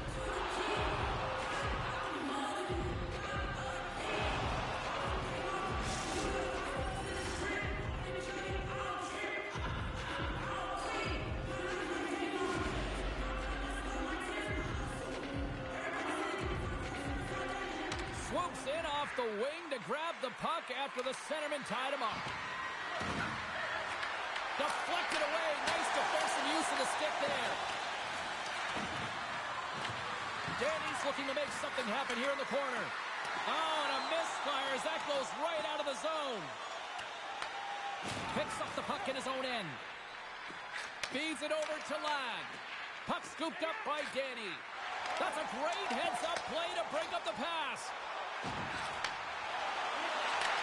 Swoops in off the wing to grab the puck after the centerman tied him up. Deflected away. Nice defensive use of the stick there. Danny's looking to make something happen here in the corner. Oh, and a misfire as that goes right out of the zone. Picks up the puck in his own end. Feeds it over to Ladd. Puck scooped up by Danny. That's a great heads-up play to break up the pass.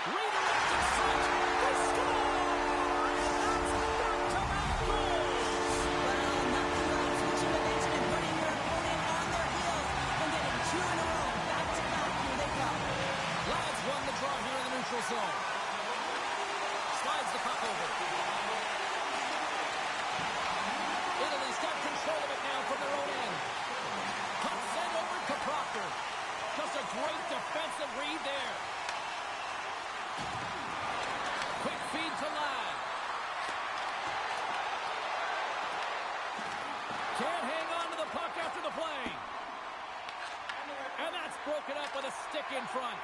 Redirected shot. They score! Won the draw here in the neutral zone. Slides the puck over. Italy's got control of it now from their own end. Puck sent over to Proctor. Just a great defensive read there. Quick feed to Ladd. Can't hang on to the puck after the play. And that's broken up with a stick in front.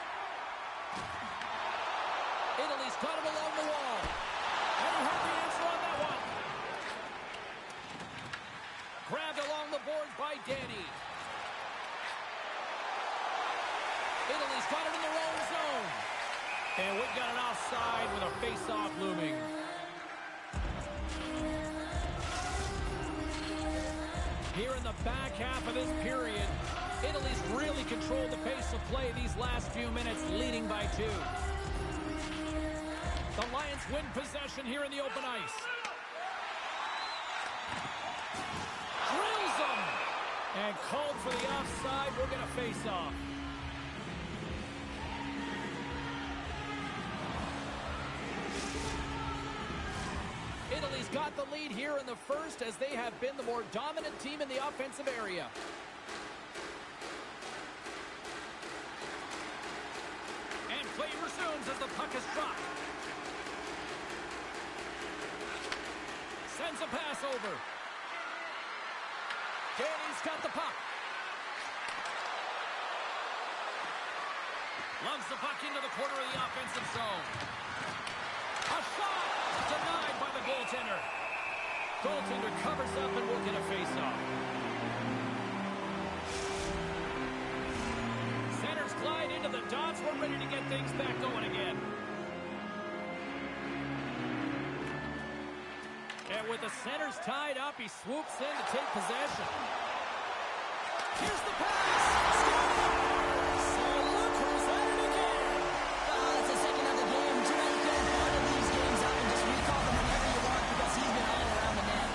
Italy's got it along the wall. And he had the answer on that one. Grabbed along the boards by Danny. Italy's got it in their own zone. And we've got an offside with a face-off looming. Here in the back half of this period, Italy's really controlled the pace of play these last few minutes, leading by 2. The Lions win possession here in the open ice. Drills them! And called for the offside. We're going to face off. Italy's got the lead here in the first as they have been the more dominant team in the offensive area. And play resumes as the puck is dropped. Sends a pass over. Danny's got the puck. Lugs the puck into the corner of the offensive zone. A shot denied by the goaltender. Goaltender covers up and we'll get a face-off. Centers glide into the dots. We're ready to get things back going again. And with the centers tied up, he swoops in to take possession. Here's the pass. So look who's at it again. It's the second of the game. Jerome can bottle these games up and just recall them whenever you want because he's been all around the net.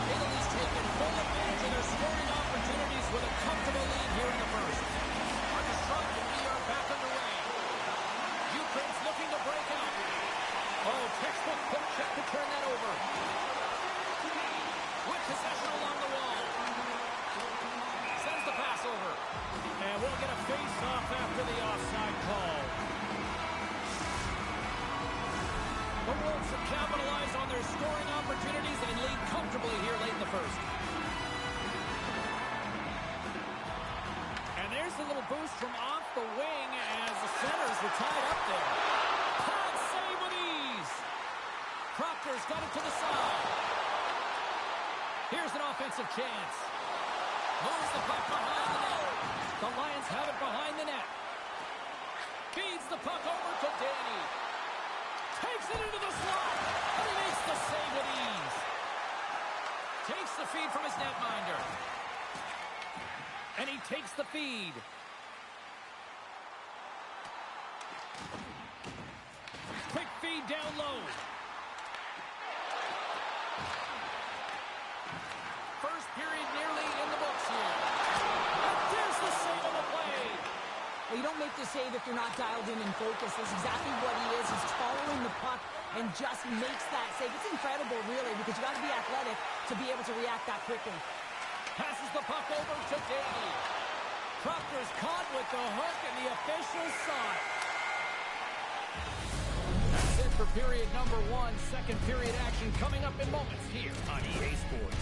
Italy's taken full advantage of their scoring opportunities with a comfortable lead here in the first. Armstrong and we are back underway. Ukraine's looking to break out. Oh, textbook poke check to turn that over. With possession along the wall. Sends the pass over. And we'll get a face-off after the offside call. The Wolves have capitalized on their scoring opportunities and lead comfortably here late in the first. And there's a little boost from off the wing as the centers were tied up there. Pod save with ease. Proctor's got it to the side. Here's an offensive chance. Moves the puck behind the net. The Lions have it behind the net. Feeds the puck over to Danny. Takes it into the slot. And he makes the save with ease. Takes the feed from his netminder. And he takes the feed. down low. First period nearly in the books here. And there's the save on the play. Well, you don't make the save if you're not dialed in and focused. That's exactly what he is. He's following the puck and just makes that save. It's incredible, really, because you got to be athletic to be able to react that quickly. Passes the puck over to Davey. Proctor's caught with the hook, and the officials saw it. That's it for period number 1. Second period action coming up in moments here on EA Sports.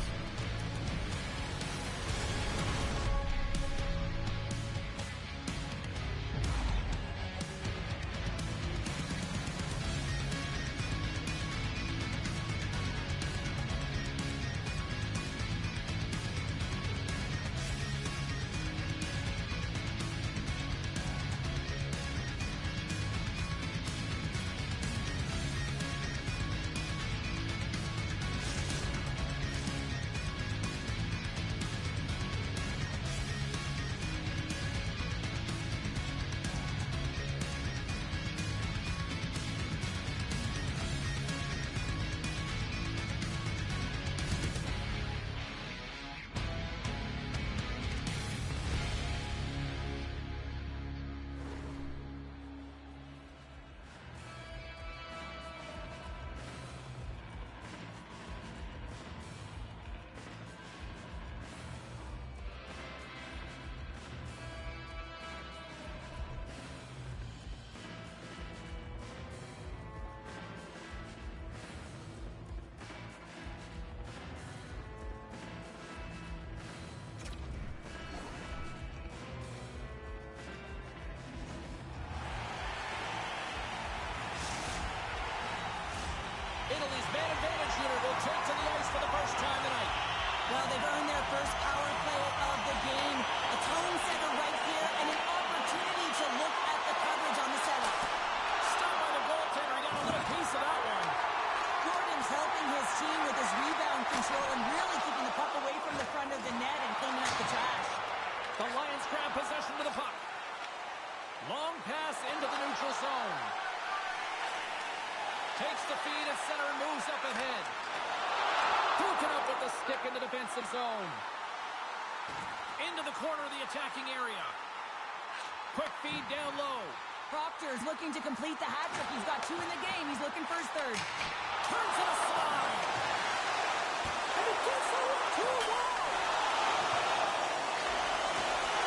Italy's man advantage unit will take to the ice for the first time tonight. Well, they've earned their first power play of the game. A tone setter right here and an opportunity to look at the coverage on the setup. Stopped by the goaltender. He got a little piece of that one. Gordon's helping his team with his rebound control and really keeping the puck away from the front of the net and cleaning up the trash. The Lions grab possession to the puck. Long pass into the neutral zone. Takes the feed at center and moves up ahead. Broken up with the stick in the defensive zone. Into the corner of the attacking area. Quick feed down low. Proctor's looking to complete the hat trick. He's got 2 in the game. He's looking for his third. Turns it aside. And he gets it to a wall.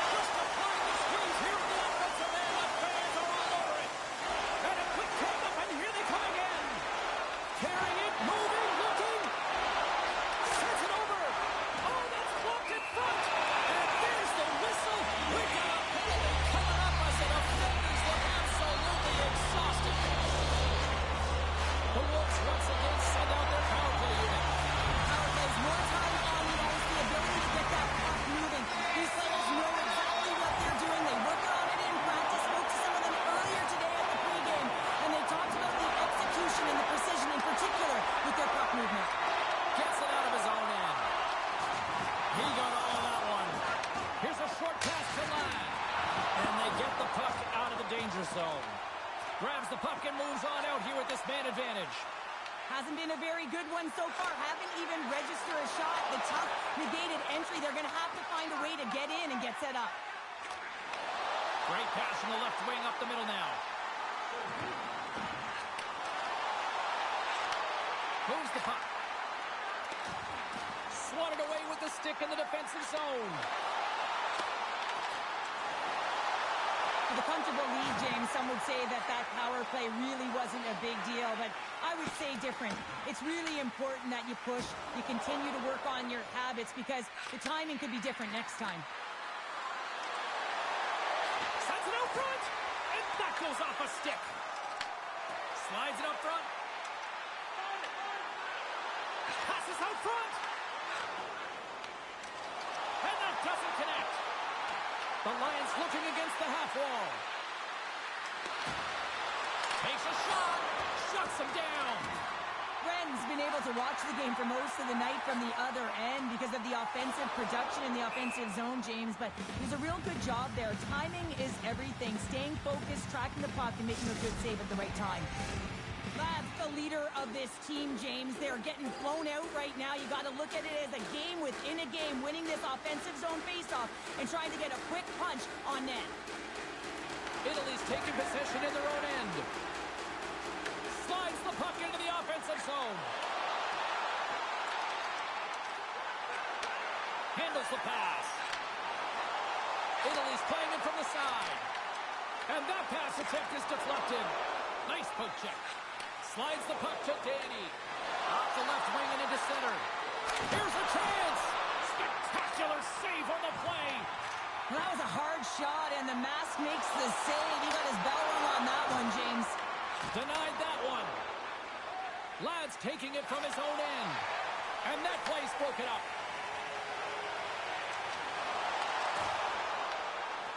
Just applying the squeeze here at the offensive end. The fans are all over it. And a quick take up, and here they come again. Carrying it, moving, looking. Sends it over. Oh, that's blocked in front. And there's the whistle. We got a penalty coming up as the defenders look absolutely exhausted. The Wolves once again send out their power play unit. Power plays more time on the ice, the ability to get that puck moving. These players know exactly what they're doing. They work on it in practice. Spoke to some of them earlier today at the pregame, and they talked about the execution and the precision in particular with their puck movement. Gets it out of his own end. He got all of that one. Here's a short pass to Ladd. And they get the puck out of the danger zone. Grabs the puck and moves on out here with this man advantage. Hasn't been a very good one so far. Haven't even registered a shot. The tough negated entry. They're going to have to find a way to get in and get set up. Great pass from the left wing up the middle now. Moves the puck. Swatted away with the stick in the defensive zone. For the comfortable lead, James, some would say that that power play really wasn't a big deal, but I would say different. It's really important that you push, you continue to work on your habits because the timing could be different next time. Sends it out front, and that goes off a stick. Slides it up front. Passes out front. And that doesn't connect. The Lions looking against the half wall. Takes a shot. Shuts him down. Wren's been able to watch the game for most of the night from the other end because of the offensive production in the offensive zone, James, but there's a real good job there. Timing is everything. Staying focused, tracking the puck, and making a good save at the right time. That's the leader of this team, James. They're getting blown out right now. You got to look at it as a game within a game, winning this offensive zone faceoff and trying to get a quick punch on net. Italy's taking possession in their own end. Slides the puck into the offensive zone. Handles the pass. Italy's playing it from the side. And that pass attempt is deflected. Nice poke check. Slides the puck to Danny. Off the left wing and into center. Here's a chance. Spectacular save on the play. Well, that was a hard shot, and the mask makes the save. He got his bell rung on that one, James. Denied that one. Ladd's taking it from his own end. And that play's broken up.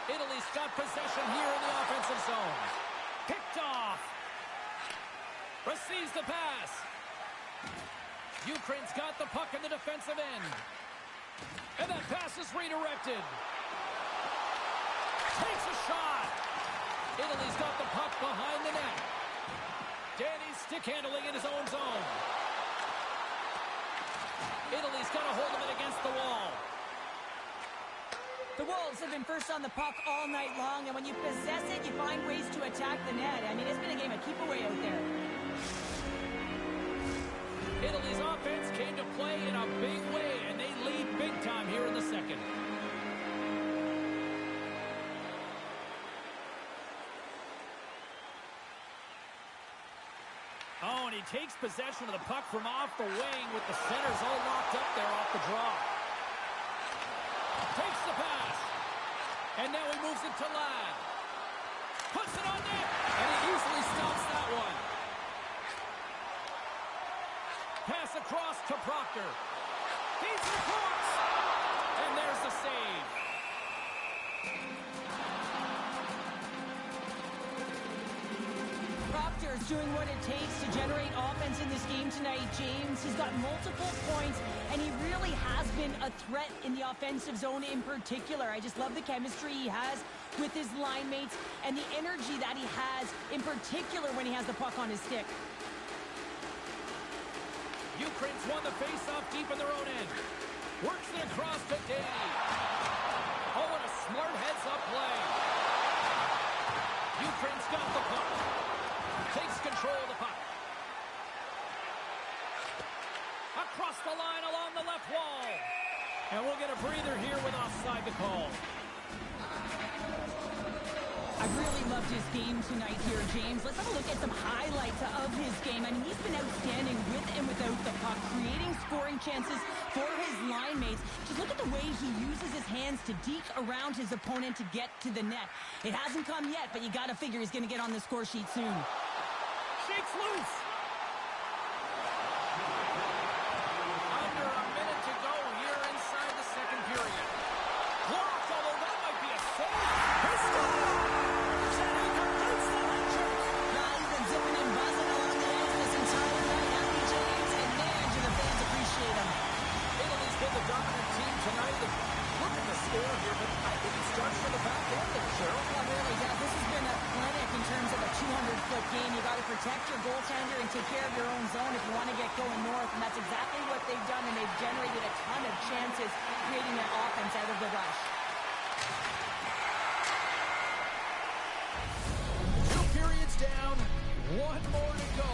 Italy's got possession here in the offensive zone. Picked off. Receives the pass. Ukraine's got the puck in the defensive end. And that pass is redirected. Takes a shot. Italy's got the puck behind the net. Danny's stick handling in his own zone. Italy's got a hold of it against the wall. The Wolves have been first on the puck all night long, and when you possess it, you find ways to attack the net. I mean, it's been a game of keep away out there. Italy's offense came to play in a big way, and they lead big time here in the second. Oh, and he takes possession of the puck from off the wing with the centers all locked up there off the draw. Takes the pass. And now he moves it to Ladd. Puts it on net. And he easily stops that one. Pass across to Proctor. Feeds it across. And there's the save. Proctor's doing what it takes to generate offense in this game tonight, James. He's got multiple points, and he really has been a threat in the offensive zone in particular. I just love the chemistry he has with his line mates and the energy that he has, in particular when he has the puck on his stick. Ukraine's won the face-off deep in their own end. Works it across to Danny. Oh, what a smart heads-up play. Ukraine's got the puck. Takes control of the puck. Across the line along the left wall. And we'll get a breather here with offside the call. I really loved his game tonight here, James. Let's have a look at some highlights of his game. I mean, he's been outstanding with and without the puck, creating scoring chances for his line mates. Just look at the way he uses his hands to deke around his opponent to get to the net. It hasn't come yet, but you got to figure he's going to get on the score sheet soon. Shakes loose. Under a minute to go here inside the second period. Blocked, although that might be a save. He's scored! Seneca beats the Hunter. Now he's been zipping and buzzing along the edge this entire night, hasn't he, James? And man, do the fans appreciate him. Italy's been the dominant team tonight. Look at the score here, but I think it starts from the back end there, Cheryl. Yeah, really, yeah. This has been a clinic in terms of a 200-foot game. You got to protect your goaltender and take care of your own zone if you want to get going north, and that's exactly what they've done, and they've generated a ton of chances creating their offense out of the rush. 2 periods down, 1 more to go.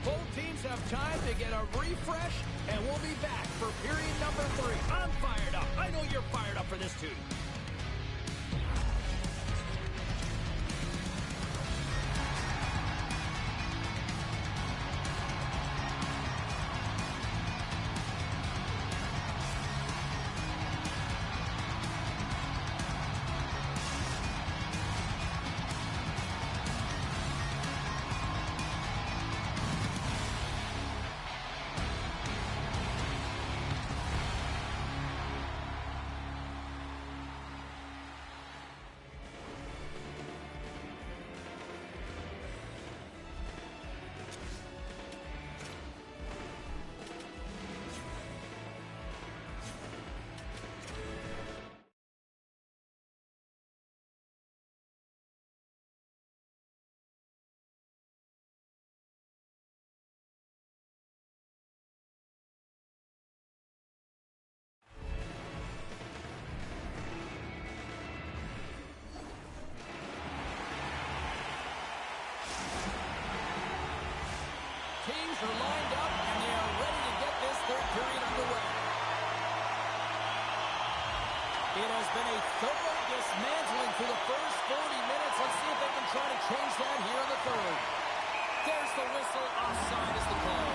Both teams have time to get a refresh, and we'll be back for period number 3. I'm fired up. I know you're fired up for this too. period underway. It has been a thorough dismantling through the first 40 minutes. Let's see if they can try to change that here in the third. There's the whistle. Offside is the call.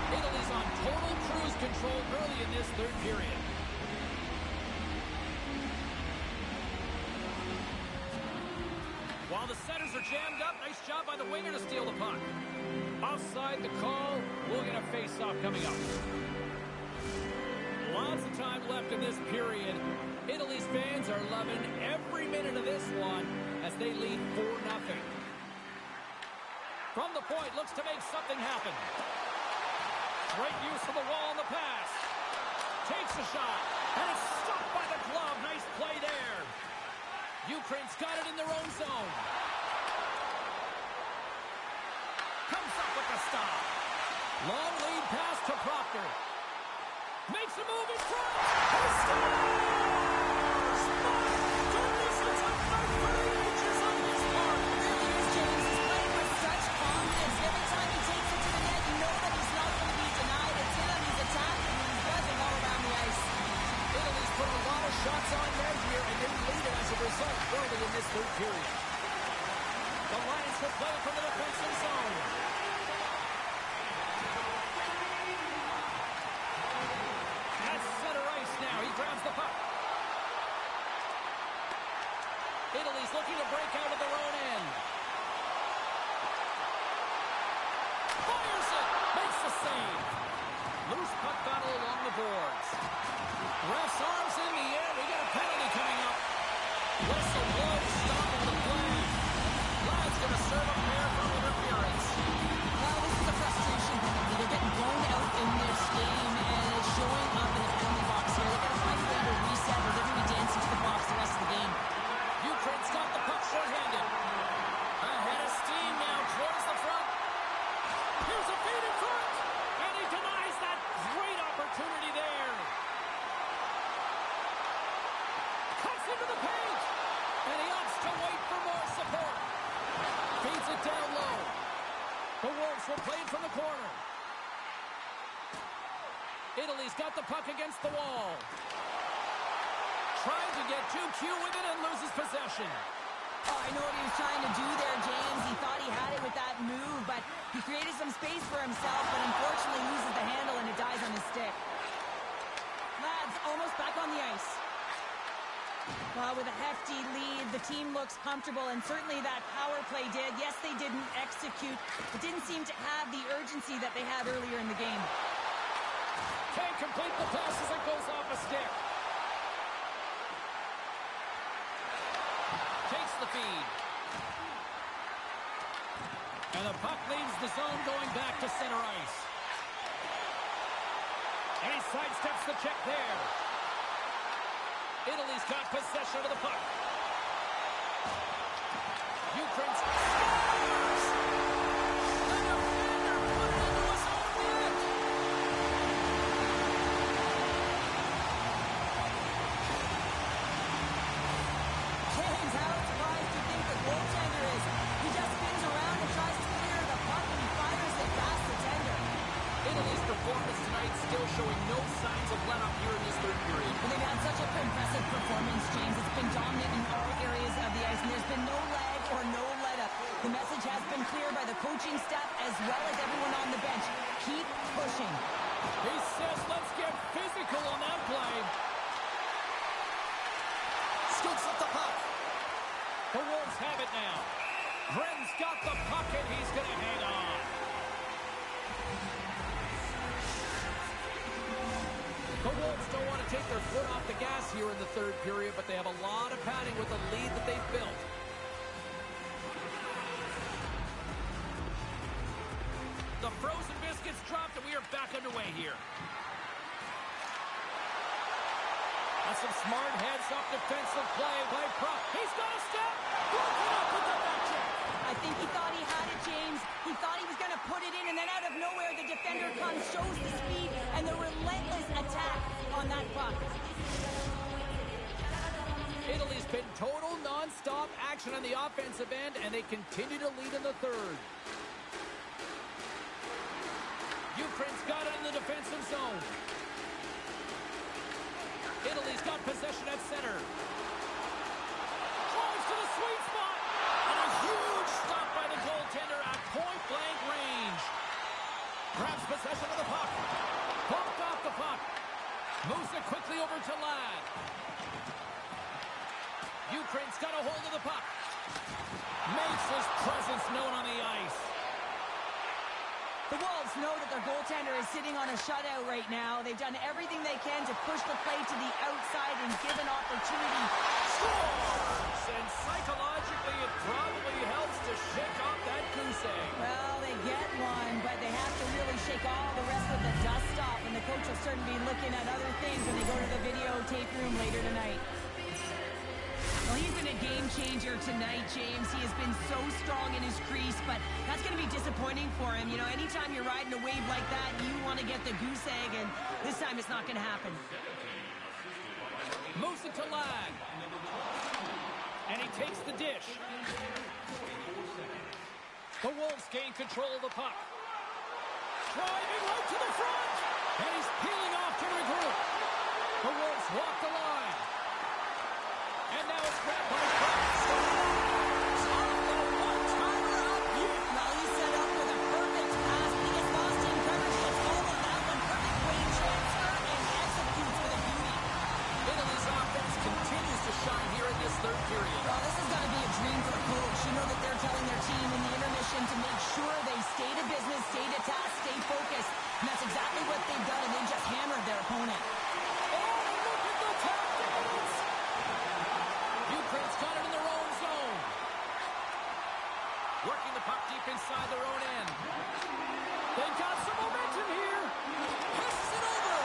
Italy's on total cruise control early in this third period. While the centers are jammed up, nice job by the winger to steal the puck. Offside the call. We'll get a face-off coming up. Lots of time left in this period. Italy's fans are loving every minute of this one as they lead 4-0. From the point, looks to make something happen. Great use of the wall on the pass. Takes a shot, and it's stopped by the glove. Nice play there. Ukraine's got it in their own zone. Comes up with the stop. Long lead pass to Proctor. Makes a move in front. He scores! My goodness, it's a fight for the ages on this part. Really is, James. He's playing with such confidence. Every time he takes it to the net, you know that he's not going to be denied. It's him, he's attacking, and he's buzzing all around the ice. Italy's put a lot of shots on net here, and they lead it as a result early in this third period. The Lions will play from the defensive zone. At center ice now, he grabs the puck. Italy's looking to break out of their own end. Fires it! Makes the save. Loose puck battle along the boards. Ref's arms in the air. We got a penalty coming up. Whistle blows, stopping the play. Ladd's going to serve a pair for interference. Well, this is a frustration penalty. They're getting blown out in this game, and it's showing up in the penalty box here. They've got to find a way to reset, or they're going to be dancing to the box the rest of the game. Ukraine's got the puck short-handed. Ahead of steam now towards the front. Here's a feed in front, and he denies that great opportunity there. Cuts into the paint, and he opts to wait for more support. Feeds it down low. The Wolves will play it from the corner. Italy's got the puck against the wall. Trying to get 2Q with it and loses possession. Oh, I know what he was trying to do there, James. He thought he had it with that move, but he created some space for himself, but unfortunately loses the handle and it dies on his stick. Lads, almost back on the ice. Well, with a hefty lead, the team looks comfortable, and certainly that power play did. Yes, they didn't execute. It didn't seem to have the urgency that they had earlier in the game. Can't complete the pass as it goes off a stick. Takes the feed. And the puck leaves the zone going back to center ice. And he sidesteps the check there. Italy's got possession of the puck. Ukraine scores! The defender put it into his own net! James, how surprised do you think the goaltender is? He just spins around and tries to clear the puck, and he fires it past the tender. Italy's performance tonight still showing no signs of let-up here in this third period. Well, they've had such a impressive performance, James. It's been dominant in all areas of the ice, and there's been no lag or no let-up. The message has been clear by the coaching staff as well as everyone on the bench. Keep pushing. He says, let's get physical on that play. Scoops up the puck. The Wolves have it now. Bren's got the puck, and he's going to hang on. The Wolves don't want to take their foot off the gas here in the third period, but they have a lot of padding with the lead that they've built. The frozen biscuits dropped, and we are back underway here. That's some smart heads-up defensive play by Proc. He's got a step. Broken up with the back check. I think he thought he had it, James. He thought he was going to put it in, and then out of nowhere, the defender comes, shows the speed, and the relentless attack on that puck. Italy's been total Non-stop action on the offensive end, and they continue to lead in the third. Ukraine's got it in the defensive zone. Italy's got possession at center. Drives to the sweet spot. And a huge stop by the goaltender at point-blank range. Grabs possession of the puck. Bumped off the puck. Moves it quickly over to Ladd. Ukraine's got a hold of the puck. Makes his presence known on the ice. The Wolves know that their goaltender is sitting on a shutout right now. They've done everything they can to push the play to the outside and give an opportunity. Scores! And psychologically, it probably helps to shake off that goose egg. Well, they get one, but they have to really shake all the rest of the dust off, and the coach will certainly be looking at other things when they go to the videotape room later tonight. Well, he's been a game changer tonight, James. He has been so strong in his crease, but that's going to be disappointing for him. You know, anytime you're riding a wave like that, you want to get the goose egg, and this time it's not going to happen. Moves it to Ladd. And he takes the dish. The Wolves gain control of the puck. Driving right to the front. And he's peeling off to regroup. The Wolves walk the line. And now it's grabbed by Price. On the one-timer up here. Well, he's set up with a perfect pass. He gets lost in coverage, gets hold of that one. Perfect weight transfer and executes with a beauty. Italy's offense continues to shine here in this third period. Well, this has got to be a dream for a coach. You know that they're telling their team in the intermission to make sure they stay to business, stay to task, stay focused. And that's exactly what they've done, and they just hammered their opponent. Oh, look at the top dance! Ukraine's got it in their own zone. Working the puck deep inside their own end. They've got some momentum here. Passes it over.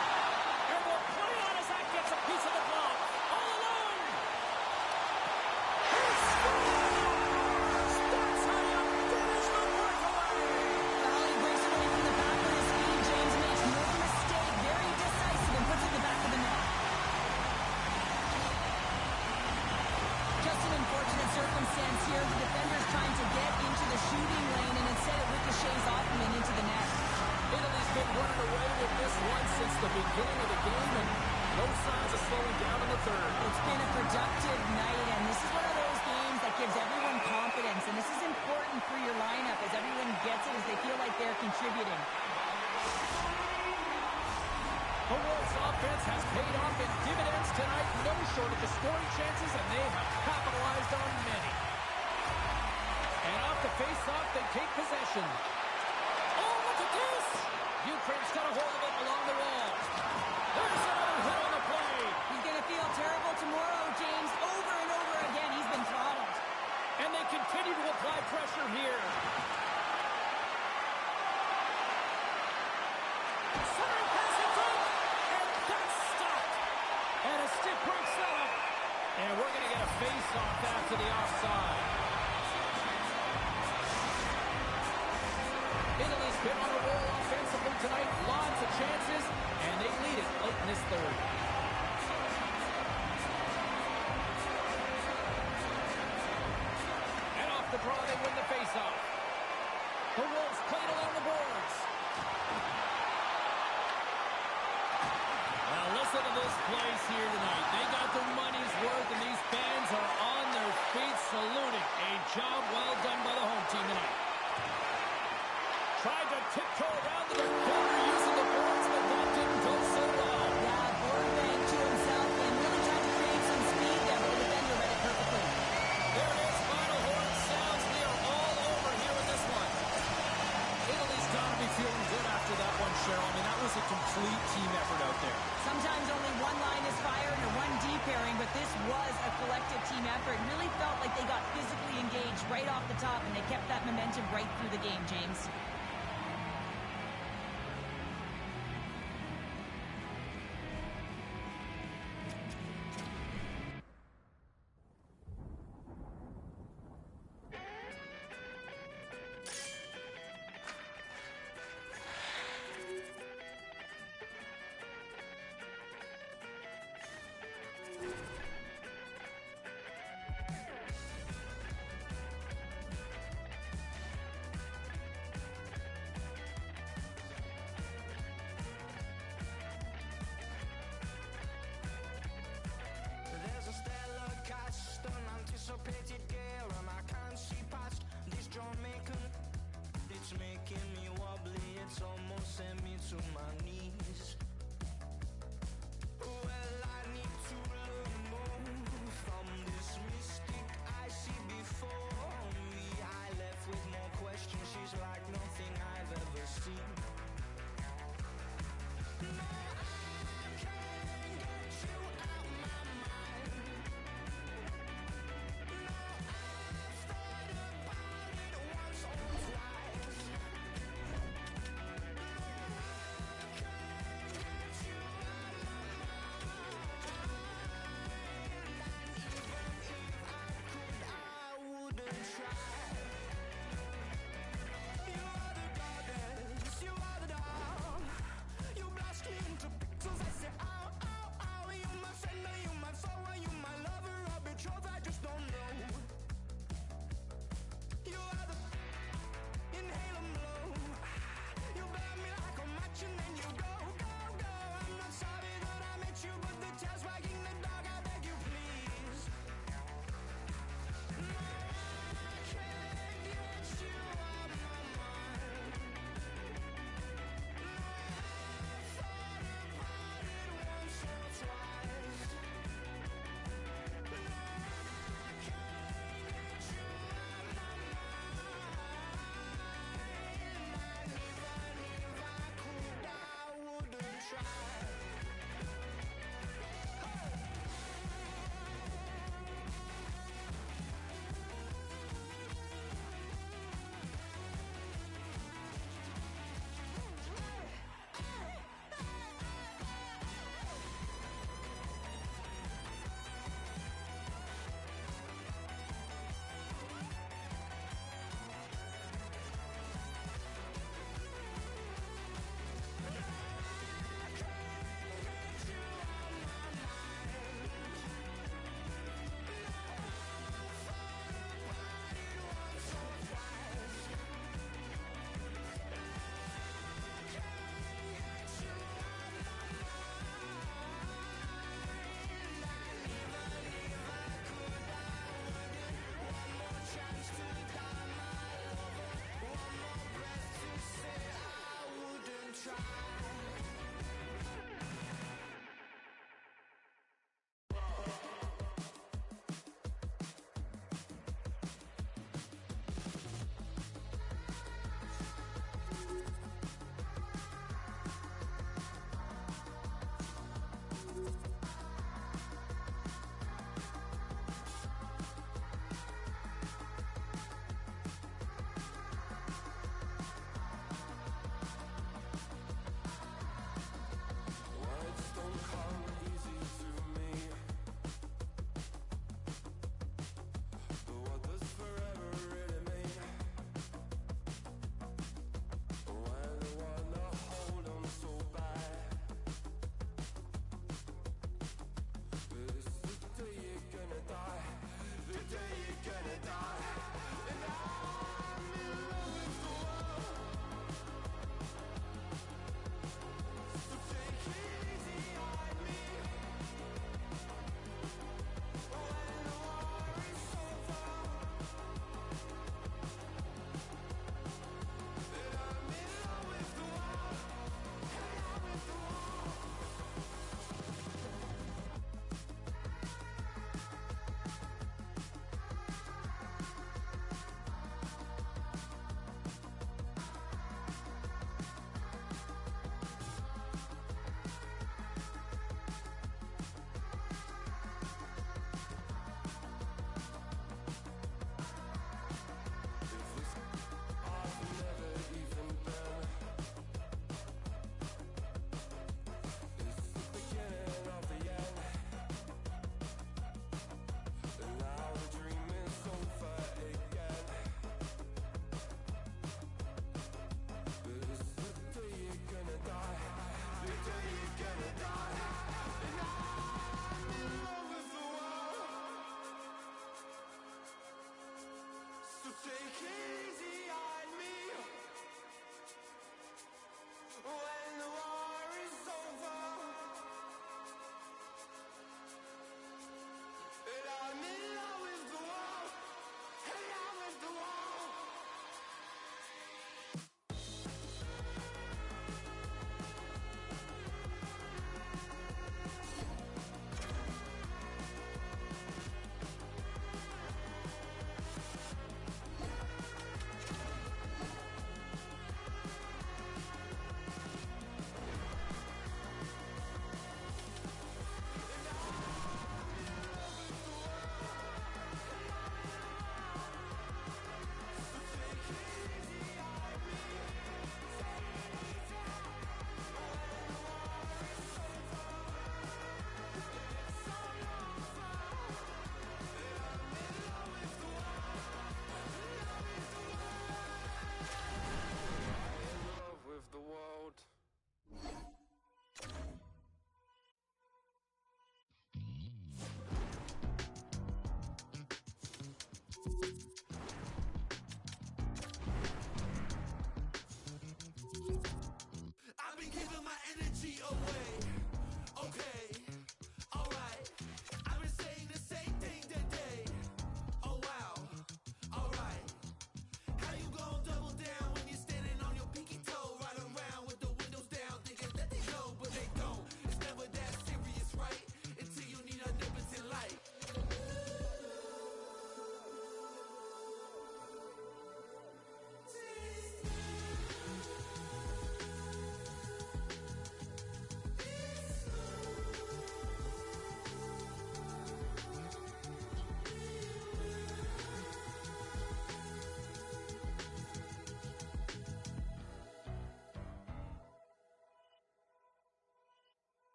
And they'll play on as that gets a piece of the glove. All alone. He scores! That's how you finish the breakaway. Well, he breaks away from the back with his speed. James makes no mistake. Very decisive and puts it in the back of the net. Just an unfortunate circumstance here. The defender's trying to get into the shooting lane, and instead it ricochets off him and into the net. Italy's been running away with this one since the beginning of the game, and no signs of slowing down in the third. It's been a productive night, and this is one of those games that gives everyone confidence, and this is important for your lineup as everyone gets it, as they feel like they're contributing. The Wolves' offense has paid off in dividends tonight, no short of the scoring chances, and they have capitalized on many. And off the face-off, they take possession. Oh, look at this! Ukraine's got a hold of it along the wall. There's another hit on the play. He's going to feel terrible tomorrow, James. Over and over again, he's been throttled. And they continue to apply pressure here. Centering pass in front, and that's stopped. And a stiff break setup. And we're going to get a face-off after the offside. Italy's been on a roll offensively tonight. Lots of chances, and they lead it late in this third. And off the draw, they win the face-off. The Wolves played along the boards. Now listen to this place here tonight. They got their money's worth, and these fans are on their feet saluting. A job well done by the home team tonight. Tried to tiptoe around the defender using the boards, but that didn't go so well. Yeah, Borgbank to himself and really tried to create some speed there, but the defender read it perfectly. There it is, final horn sounds. We are all over here in this one. Italy's got to be feeling good after that one, Cheryl. I mean, that was a complete team effort out there. Sometimes only one line is fired or one D pairing, but this was a collective team effort. It really felt like they got physically engaged right off the top, and they kept that momentum right through the game, James.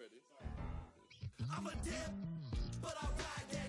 already. I'm a dip, but I ride